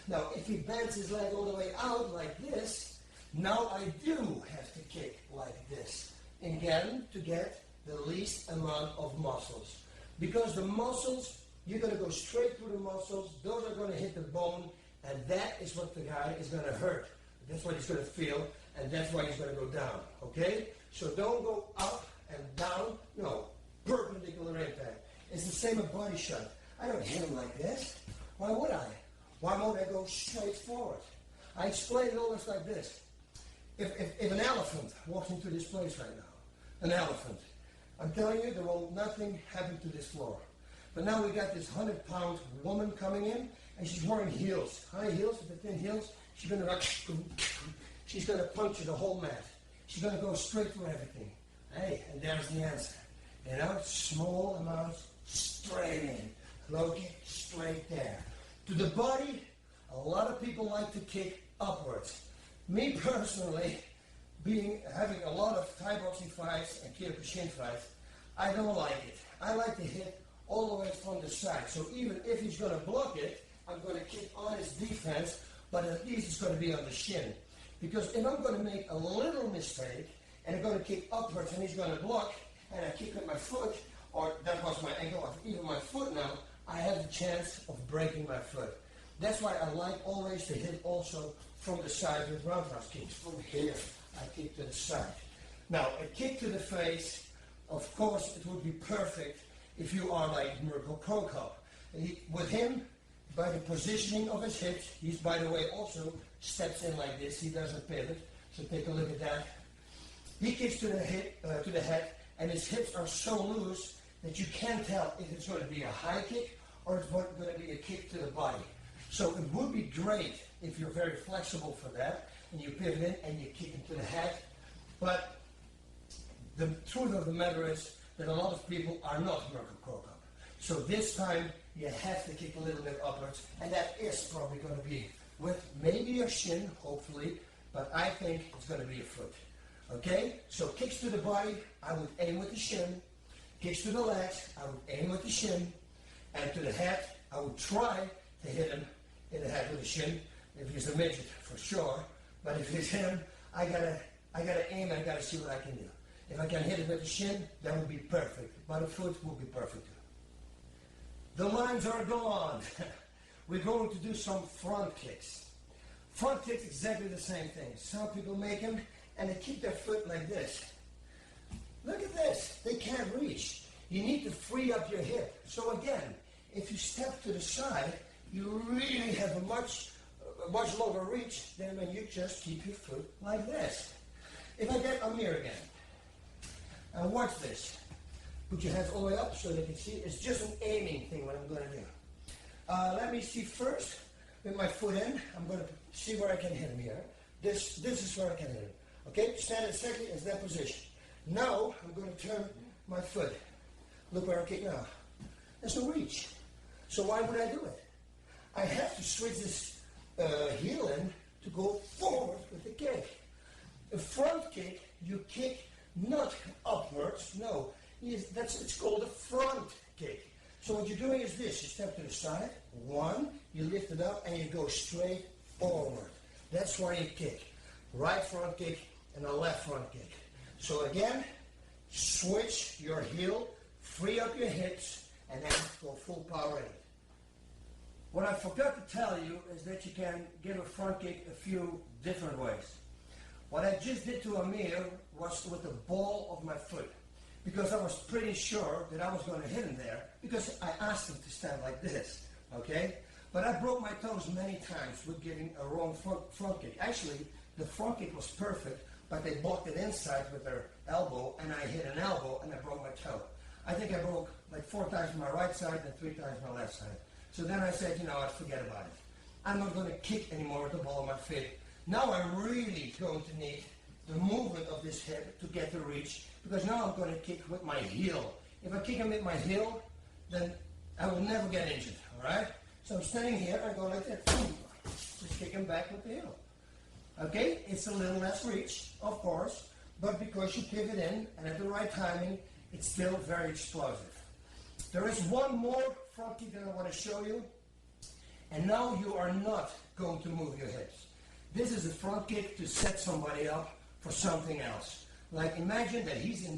Speaker 1: Now if he bends his leg all the way out like this, now I do have to kick like this, again, to get the least amount of muscles. Because the muscles, you're going to go straight through the muscles, those are going to hit the bone, and that is what the guy is going to hurt. That's what he's going to feel, and that's why he's going to go down, okay? So don't go up and down, no, perpendicular impact. It's the same with body shot. I don't hit him like this. Why would I? Why won't I go straight forward? I explain it almost like this. If an elephant walks into this place right now, an elephant, I'm telling you, there will nothing happen to this floor. But now we got this 100-pound woman coming in, and she's wearing heels, high heels, with the thin heels. She's going to puncture the whole mat. She's going to go straight through everything. Hey, and there's the answer. You know, small amounts, straight in. Low kick, straight there. To the body, a lot of people like to kick upwards. Me personally, having a lot of Thai boxing fights and Kyokushin fights, I don't like it. I like to hit all the way from the side. So even if he's going to block it, I'm going to kick on his defense, but at least it's going to be on the shin. Because if I'm going to make a little mistake, and I'm going to kick upwards and he's going to block, and I kick with my foot, or that was my ankle, or even my foot now, I have the chance of breaking my foot. That's why I like always to hit also from the side with roundhouse kicks. From here, I kick to the side. Now, a kick to the face, of course, it would be perfect if you are like Mirko Cro Cop. With him, by the positioning of his hips, he's, by the way, also steps in like this. He does a pivot, so take a look at that. He kicks to the head, and his hips are so loose that you can't tell if it's going to be a high kick or it's going to be a kick to the body. So it would be great if you're very flexible for that, and you pivot in and you kick into the head. But the truth of the matter is that a lot of people are not Mirko Cro Cop. So this time you have to kick a little bit upwards, and that is probably going to be with maybe a shin, hopefully, but I think it's going to be a foot. Okay? So kicks to the body, I would aim with the shin. Kicks to the legs, I would aim with the shin. And to the head, I would try to hit him in the head with the shin. If he's a midget, for sure. But if he's him, I gotta aim and I gotta see what I can do. If I can hit it with the shin, that would be perfect. But a foot would be perfect too. The lines are gone. We're going to do some front kicks. Front kicks, exactly the same thing. Some people make them and they keep their foot like this. Look at this. They can't reach. You need to free up your hip. So again, if you step to the side, you really have a much longer reach than when you just keep your foot like this. If I get Amir again, and watch this. Put your hands all the way up so they can see. It's just an aiming thing what I'm going to do. Let me see first, with my foot in, I'm going to see where I can hit him here. This is where I can hit him. Okay, stand exactly in that position. Now, I'm going to turn my foot look where I kick now. There's no reach. So why would I do it? I have to switch this heel in to go forward with the kick. A front kick, you kick not upwards, no. It's called a front kick. So what you're doing is this, you step to the side, one, you lift it up and you go straight forward. That's why you kick. Right front kick and a left front kick. So again, switch your heel, free up your hips, and then go full power in it. What I forgot to tell you is that you can give a front kick a few different ways. What I just did to Amir was with the ball of my foot, because I was pretty sure that I was going to hit him there, because I asked him to stand like this, okay? But I broke my toes many times with giving a wrong front kick. Actually, the front kick was perfect, but they blocked it inside with their elbow, and I hit an elbow, and I broke my toe. I think I broke like 4 times my right side and 3 times my left side. So then I said, you know what, forget about it. I'm not going to kick anymore with the ball of my feet. Now I'm really going to need the movement of this hip to get the reach, because now I'm going to kick with my heel. If I kick him with my heel, then I will never get injured, all right? So I'm standing here, I go like that, just kick him back with the heel. Okay, it's a little less reach, of course, but because you pivot in and at the right timing, it's still very explosive. There is one more front kick that I want to show you, and now you are not going to move your hips. This is a front kick to set somebody up for something else. Like imagine that he's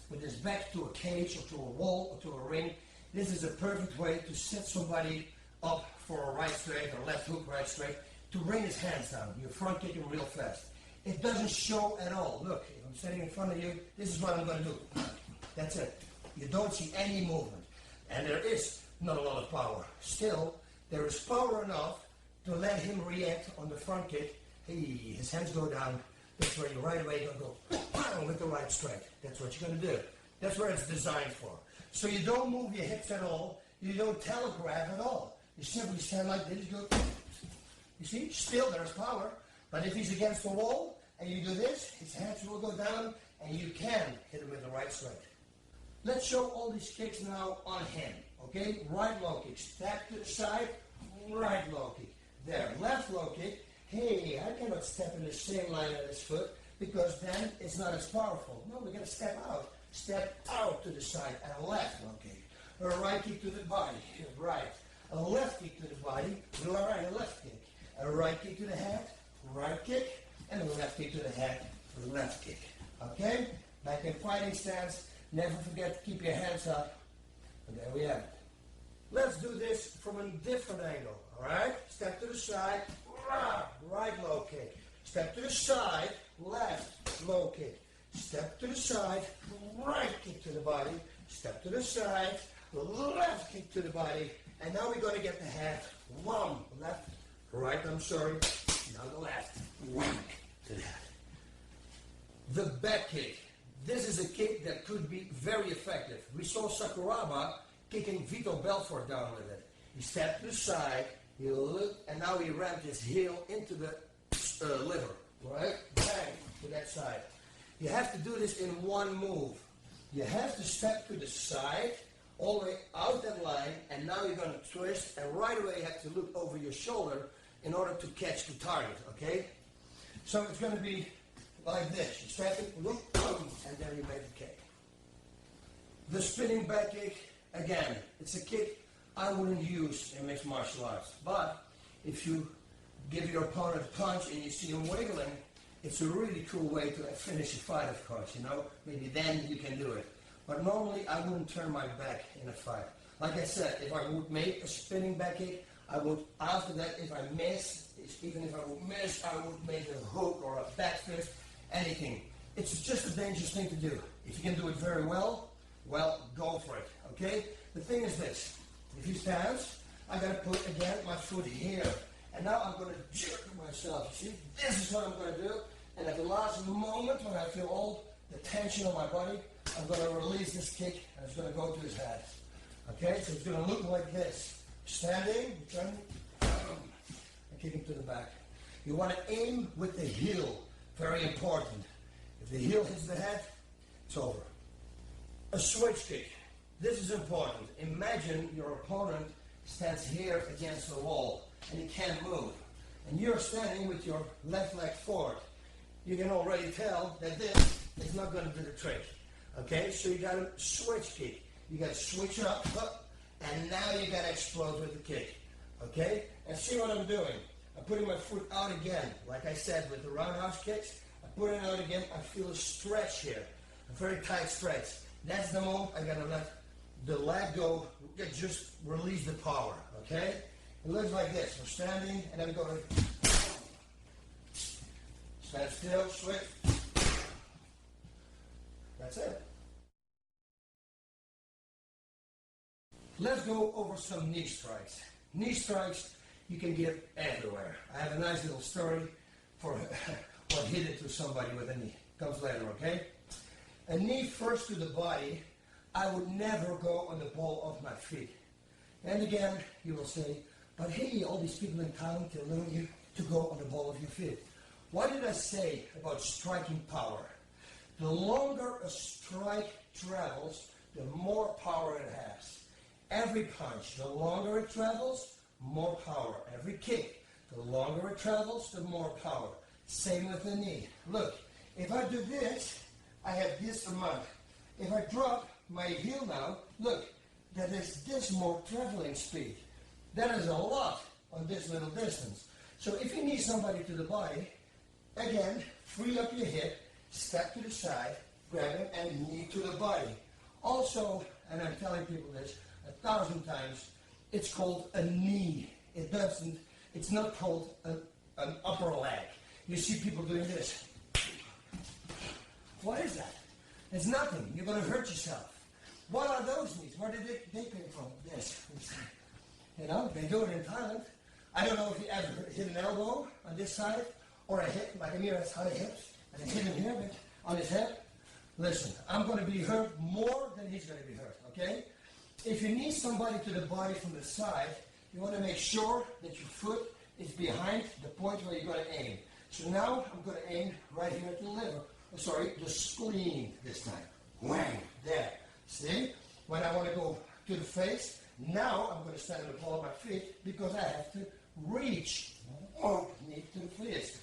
Speaker 1: with his back to a cage or to a wall or to a ring. This is a perfect way to set somebody up for a right straight or left hook right straight, to bring his hands down. You front kick him real fast. It doesn't show at all. Look, if I'm standing in front of you, this is what I'm going to do. That's it. You don't see any movement. And there is not a lot of power. Still, there is power enough to let him react on the front kick. Hey, his hands go down. That's where you right away going to go with the right straight. That's what you're going to do. That's where it's designed for. So you don't move your hips at all. You don't telegraph at all. You simply stand like this. You go. You see, still there's power. But if he's against the wall and you do this, his hands will go down and you can hit him with the right straight. Let's show all these kicks now on him. Okay, right low kick. Step to the side, right low kick. There, left low kick. Hey, I cannot step in the same line as his foot because then it's not as powerful. No, we're going to step out. Step out to the side and a left low kick. A right kick to the body, right. A left kick to the body, right, a left kick. A right kick to the head, right kick. And a left kick to the head, left kick. Okay? Back in fighting stance. Never forget to keep your hands up. And there we have it. Let's do this from a different angle. Alright? Step to the side, right low kick. Step to the side, left low kick. Step to the side, right kick to the body. Step to the side, left kick to the body. And now we're going to get the head. One, left, right, I'm sorry. Now the left. One to the head. The back kick. This is a kick that could be very effective. We saw Sakuraba kicking Vito Belfort down with it. He stepped to the side, he looked, and now he rammed his heel into the liver, right? Bang, to that side. You have to do this in one move. You have to step to the side, all the way out that line, and now you're going to twist, and right away you have to look over your shoulder in order to catch the target, okay? So it's going to be like this. You step it, look, boom, and then you make the kick. The spinning back kick, again, it's a kick I wouldn't use in mixed martial arts. But if you give your opponent a punch and you see him wiggling, it's a really cool way to finish a fight, of course, you know. Maybe then you can do it. But normally I wouldn't turn my back in a fight. Like I said, if I would make a spinning back kick, I would, after that, if I miss, even if I would miss, I would make a hook or a back fist, anything. It's just a dangerous thing to do. If you can do it very well, go for it, okay? The thing is this, if he stands, I gotta put, again, my foot here. And now I'm gonna jerk myself, you see? This is what I'm gonna do. And at the last moment, when I feel all the tension on my body, I'm gonna release this kick, and it's gonna go to his head. Okay, so it's gonna look like this. Standing, turning, and kick him to the back. You wanna aim with the heel, very important. If the heel hits the head, it's over. A switch kick. This is important. Imagine your opponent stands here against the wall and he can't move. And you're standing with your left leg forward. You can already tell that this is not going to do the trick. Okay, so you got to switch kick. You got to switch up, and now you got to explode with the kick. Okay, and see what I'm doing. I'm putting my foot out again. Like I said, with the roundhouse kicks, I put it out again. I feel a stretch here, a very tight stretch. That's the moment I'm going to let the leg go, just release the power. Okay, it looks like this. I'm standing, and I'm going to stand still, switch. That's it. Let's go over some knee strikes. Knee strikes you can give everywhere. I have a nice little story for what hit it to somebody with a knee. Comes later, okay? A knee first to the body, I would never go on the ball of my feet. And again, you will say, but hey, all these people in town telling you to go on the ball of your feet. What did I say about striking power? The longer a strike travels, the more power it has. Every punch, the longer it travels, more power. Every kick, the longer it travels, the more power. Same with the knee. Look, if I do this, I have this amount. If I drop my heel now, look, that is this more traveling speed. That is a lot on this little distance. So if you need somebody to the body, again, free up your hip, step to the side, grab him, and knee to the body. Also, and I'm telling people this 1,000 times, it's called a knee. It's not called an upper leg. You see people doing this. What is that? It's nothing. You're going to hurt yourself. What are those knees? Where did they come from? This. You know, they do it in Thailand. I don't know if you ever hit an elbow on this side, or a hip, like Amir has high hips, and I hit him here on his hip. Listen, I'm going to be hurt more than he's going to be hurt, okay? If you need somebody to the body from the side, you want to make sure that your foot is behind the point where you're going to aim. So now I'm going to aim right here at the liver. Oh, sorry, the spleen this time. Whang, there. See? When I want to go to the face, now I'm going to stand on the ball of my feet because I have to reach. Knee to the face.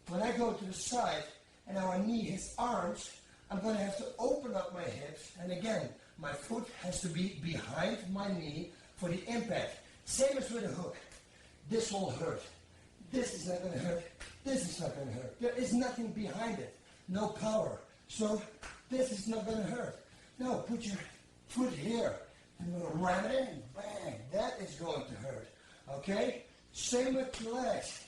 Speaker 1: When I go to the side and our knee hits arms, I'm going to have to open up my hips, and again, my foot has to be behind my knee for the impact. Same as with a hook. This will hurt. This is not going to hurt. This is not going to hurt. There is nothing behind it. No power. So this is not going to hurt. No, put your foot here. I'm going to ram it in. Bang. That is going to hurt. Okay? Same with the legs.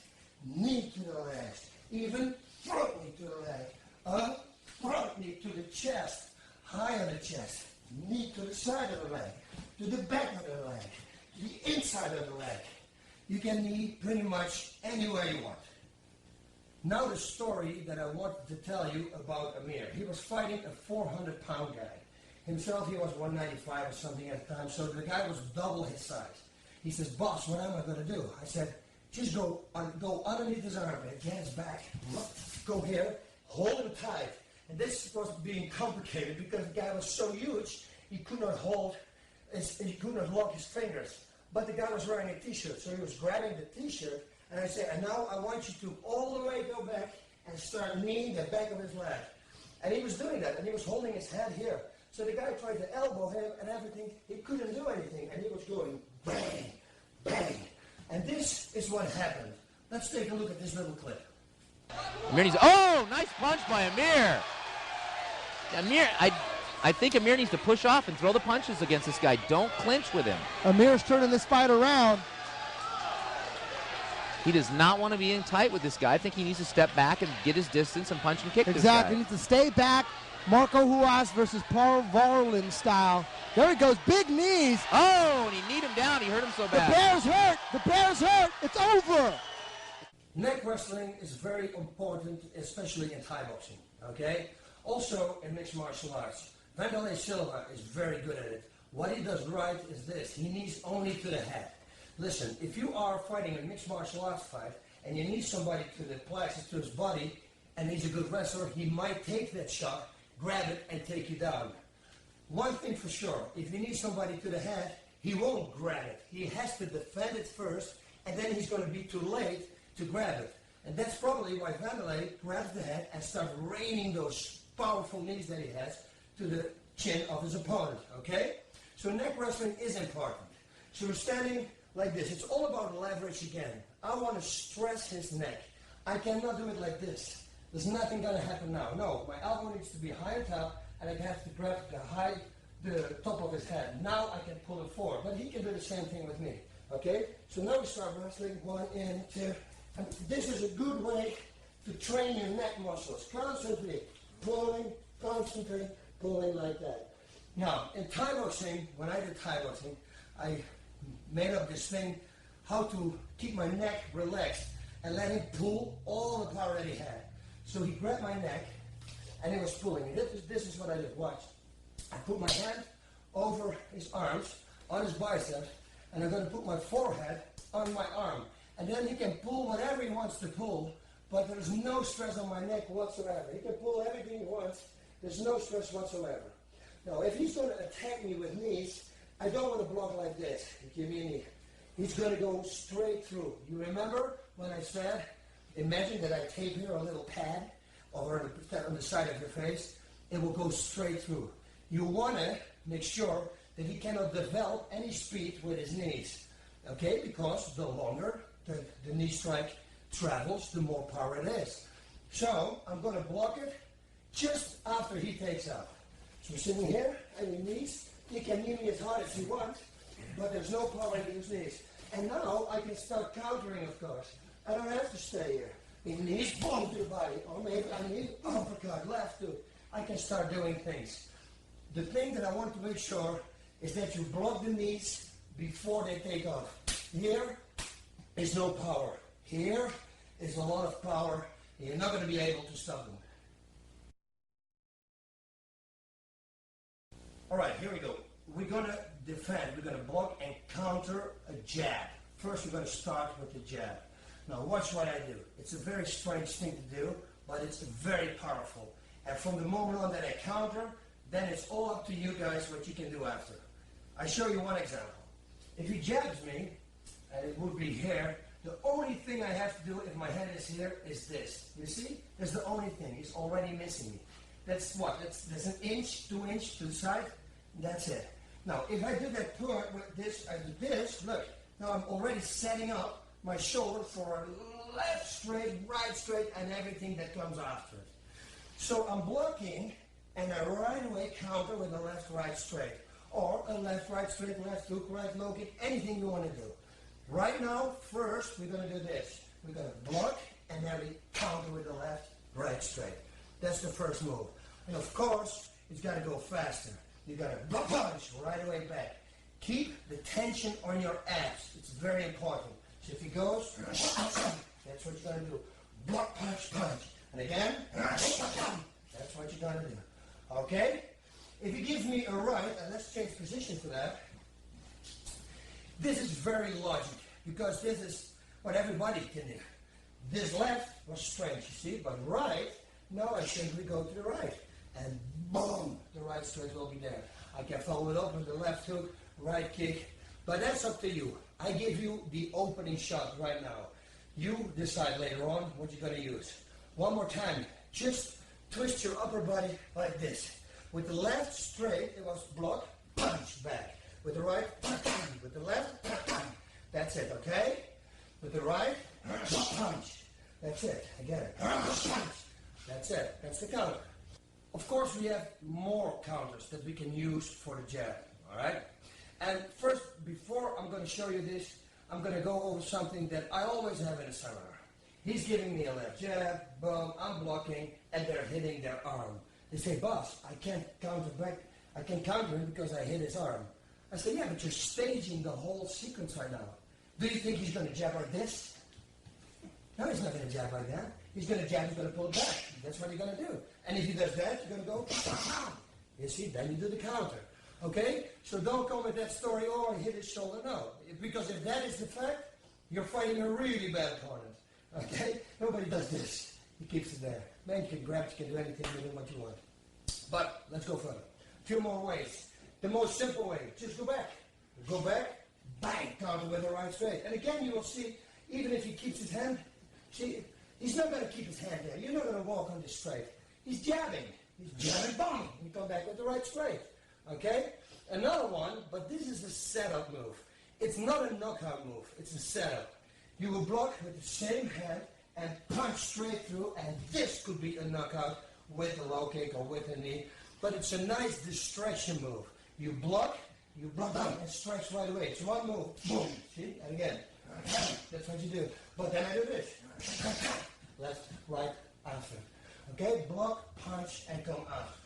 Speaker 1: Knee to the legs. Even front knee to the leg. Front knee to the chest. High on the chest. Knee to the side of the leg. To the back of the leg. To the inside of the leg. You can knee pretty much anywhere you want. Now the story that I wanted to tell you about Amir. He was fighting a 400-pound guy. Himself, he was 195 or something at the time, so the guy was double his size. He says, boss, what am I going to do? I said, just go underneath his arm and get his back. Go here, hold him tight. And this was being complicated because the guy was so huge, he could not lock his fingers. But the guy was wearing a t-shirt, so he was grabbing the t-shirt, and I said, and now I want you to all the way go back and start kneeing the back of his leg. And he was doing that, and he was holding his head here. So the guy tried to elbow him and everything. He couldn't do anything, and he was going bang, bang. And this is what happened. Let's take a look at this little clip.
Speaker 2: Amir needs, oh, nice punch by Amir. Amir, I think Amir needs to push off and throw the punches against this guy. Don't clinch with him.
Speaker 3: Amir's turning this fight around.
Speaker 2: He does not want to be in tight with this guy. I think he needs to step back and get his distance and punch and kick this guy.
Speaker 3: Exactly. He needs to stay back. Marco Huas versus Paul Varlin style. There he goes. Big knees.
Speaker 2: Oh, and he kneed him down. He hurt him so bad.
Speaker 3: The Bear's hurt. The Bear's hurt. It's over.
Speaker 1: Neck wrestling is very important, especially in Thai boxing, okay? Also in mixed martial arts. Vanderlei Silva is very good at it. What he does right is this. He knees only to the head. Listen, if you are fighting a mixed martial arts fight and you need somebody to the plexus, to his body, and he's a good wrestler, he might take that shot, grab it, and take you down. One thing for sure, if he needs somebody to the head, he won't grab it. He has to defend it first, and then he's going to be too late to grab it. And that's probably why Vanderlei grabs the head and starts raining those powerful knees that he has to the chin of his opponent, okay? So neck wrestling is important. So we're standing like this. It's all about leverage again. I want to stress his neck. I cannot do it like this. There's nothing going to happen now. No, my elbow needs to be high on top, and I have to grab the top of his head. Now I can pull it forward, but he can do the same thing with me, okay? So now we start wrestling, 1 in, 2, and this is a good way to train your neck muscles. Constantly pulling, constantly pulling like that. Now, in Thai boxing, when I did Thai boxing, I made up this thing, how to keep my neck relaxed and let him pull all the power that he had. So he grabbed my neck, and he was pulling. And this is what I did. Watch. I put my hand over his arms, on his biceps, and I'm going to put my forehead on my arm. And then he can pull whatever he wants to pull, but there's no stress on my neck whatsoever. He can pull everything he wants. There's no stress whatsoever. Now, if he's going to attack me with knees, I don't want to block like this. Give me a knee. He's going to go straight through. You remember when I said, imagine that I tape here a little pad over on the side of your face. It will go straight through. You want to make sure that he cannot develop any speed with his knees, okay? Because the longer the knee strike travels, the more power it is. So I'm going to block it just after he takes out. So we're sitting here on your knees. You can knee me as hard as you want, but there's no power in his knees. And now I can start countering, of course. I don't have to stay here. In knees, boom, to the body. Or maybe I need uppercut, left too. I can start doing things. The thing that I want to make sure is that you block the knees before they take off. Here is no power. Here is a lot of power, and you're not going to be able to stop them. All right, here we go. We're going to defend. We're going to block and counter a jab. First, we're going to start with the jab. Now, watch what I do. It's a very strange thing to do, but it's very powerful. And from the moment on that I counter, then it's all up to you guys what you can do after. I show you one example. If he jabs me, and it would be here, the only thing I have to do if my head is here is this. You see? That's the only thing. He's already missing me. That's what? That's an inch, 2 inches to the side. That's it. Now, if I do that part with this, I do this, look. Now I'm already setting up my shoulder for a left straight, right straight, and everything that comes after it. So I'm blocking, and I right away counter with a left, right, straight. Or a left, right, straight, left hook, right low kick, anything you want to do. Right now, first, we're going to do this. We're going to block, and then we counter with the left, right, straight. That's the first move. And of course, it's got to go faster. You got to punch right away back. Keep the tension on your abs. It's very important. So if he goes, that's what you're going to do. Block, punch, punch. And again, that's what you're going to do. Okay? If he gives me a right, and let's change position for that, this is very logic, because this is what everybody can do. This left was strange, you see, but right, now I simply go to the right. And boom, the right straight will be there. I can follow it up with the left hook, right kick, but that's up to you. I give you the opening shot right now. You decide later on what you're going to use. One more time, just twist your upper body like this. With the left straight, it was block, punch, back. With the right, with the left, that's it, okay? With the right, punch. That's it, again. That's it, that's the counter. Of course, we have more counters that we can use for the jab, all right? And first, before I'm going to show you this, I'm going to go over something that I always have in a seminar. He's giving me a left jab, boom, I'm blocking, and they're hitting their arm. They say, boss, I can't counter back. I can't counter him because I hit his arm. I say, yeah, but you're staging the whole sequence right now. Do you think he's going to jab like this? No, he's not going to jab like that. He's going to jab, he's going to pull it back. That's what you're going to do. And if he does that, you're going to go, you see, then you do the counter. Okay? So don't come with that story, oh, I hit his shoulder. No. Because if that is the fact, you're fighting a really bad opponent. Okay? Nobody does this. He keeps it there. Man, you can grab it, you can do anything with it what you want. But let's go further. 2 more ways. The most simple way, just go back. Go back, bang, counter with the right straight. And again, you will see, even if he keeps his hand, see, he's not going to keep his hand there. You're not going to walk on this straight. He's jabbing. He's jabbing, bang. You come back with the right straight. Okay? Another one, but this is a setup move. It's not a knockout move. It's a setup. You will block with the same hand and punch straight through, and this could be a knockout with a low kick or with a knee. But it's a nice distraction move. You block, down, and stretch right away. It's one move. Boom. See? And again. That's what you do. But then I do this. Left, right, after. Okay? Block, punch, and come out.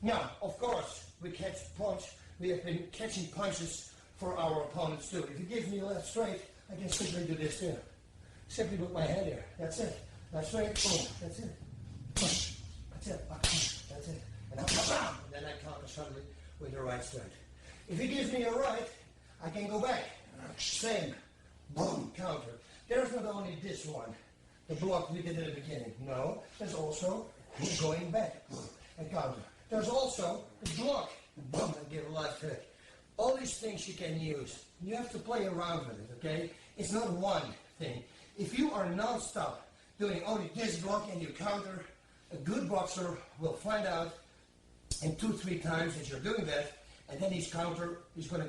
Speaker 1: Now, of course, we catch punch. We have been catching punches for our opponents too. If you give me a left straight, I can simply do this too. Simply put my head here. That's it. Left straight, boom. That's it. Punch. That's it. That's it. And then I counter suddenly with the right straight. If he gives me a right, I can go back. Same. Boom. Counter. There's not only this one, the block we did at the beginning. No. There's also going back and counter. There's also the block. Boom. And give a left hook. All these things you can use. You have to play around with it, okay? It's not one thing. If you are non-stop doing only this block and you counter, a good boxer will find out in 2-3 times that you're doing that, and then he's going to counter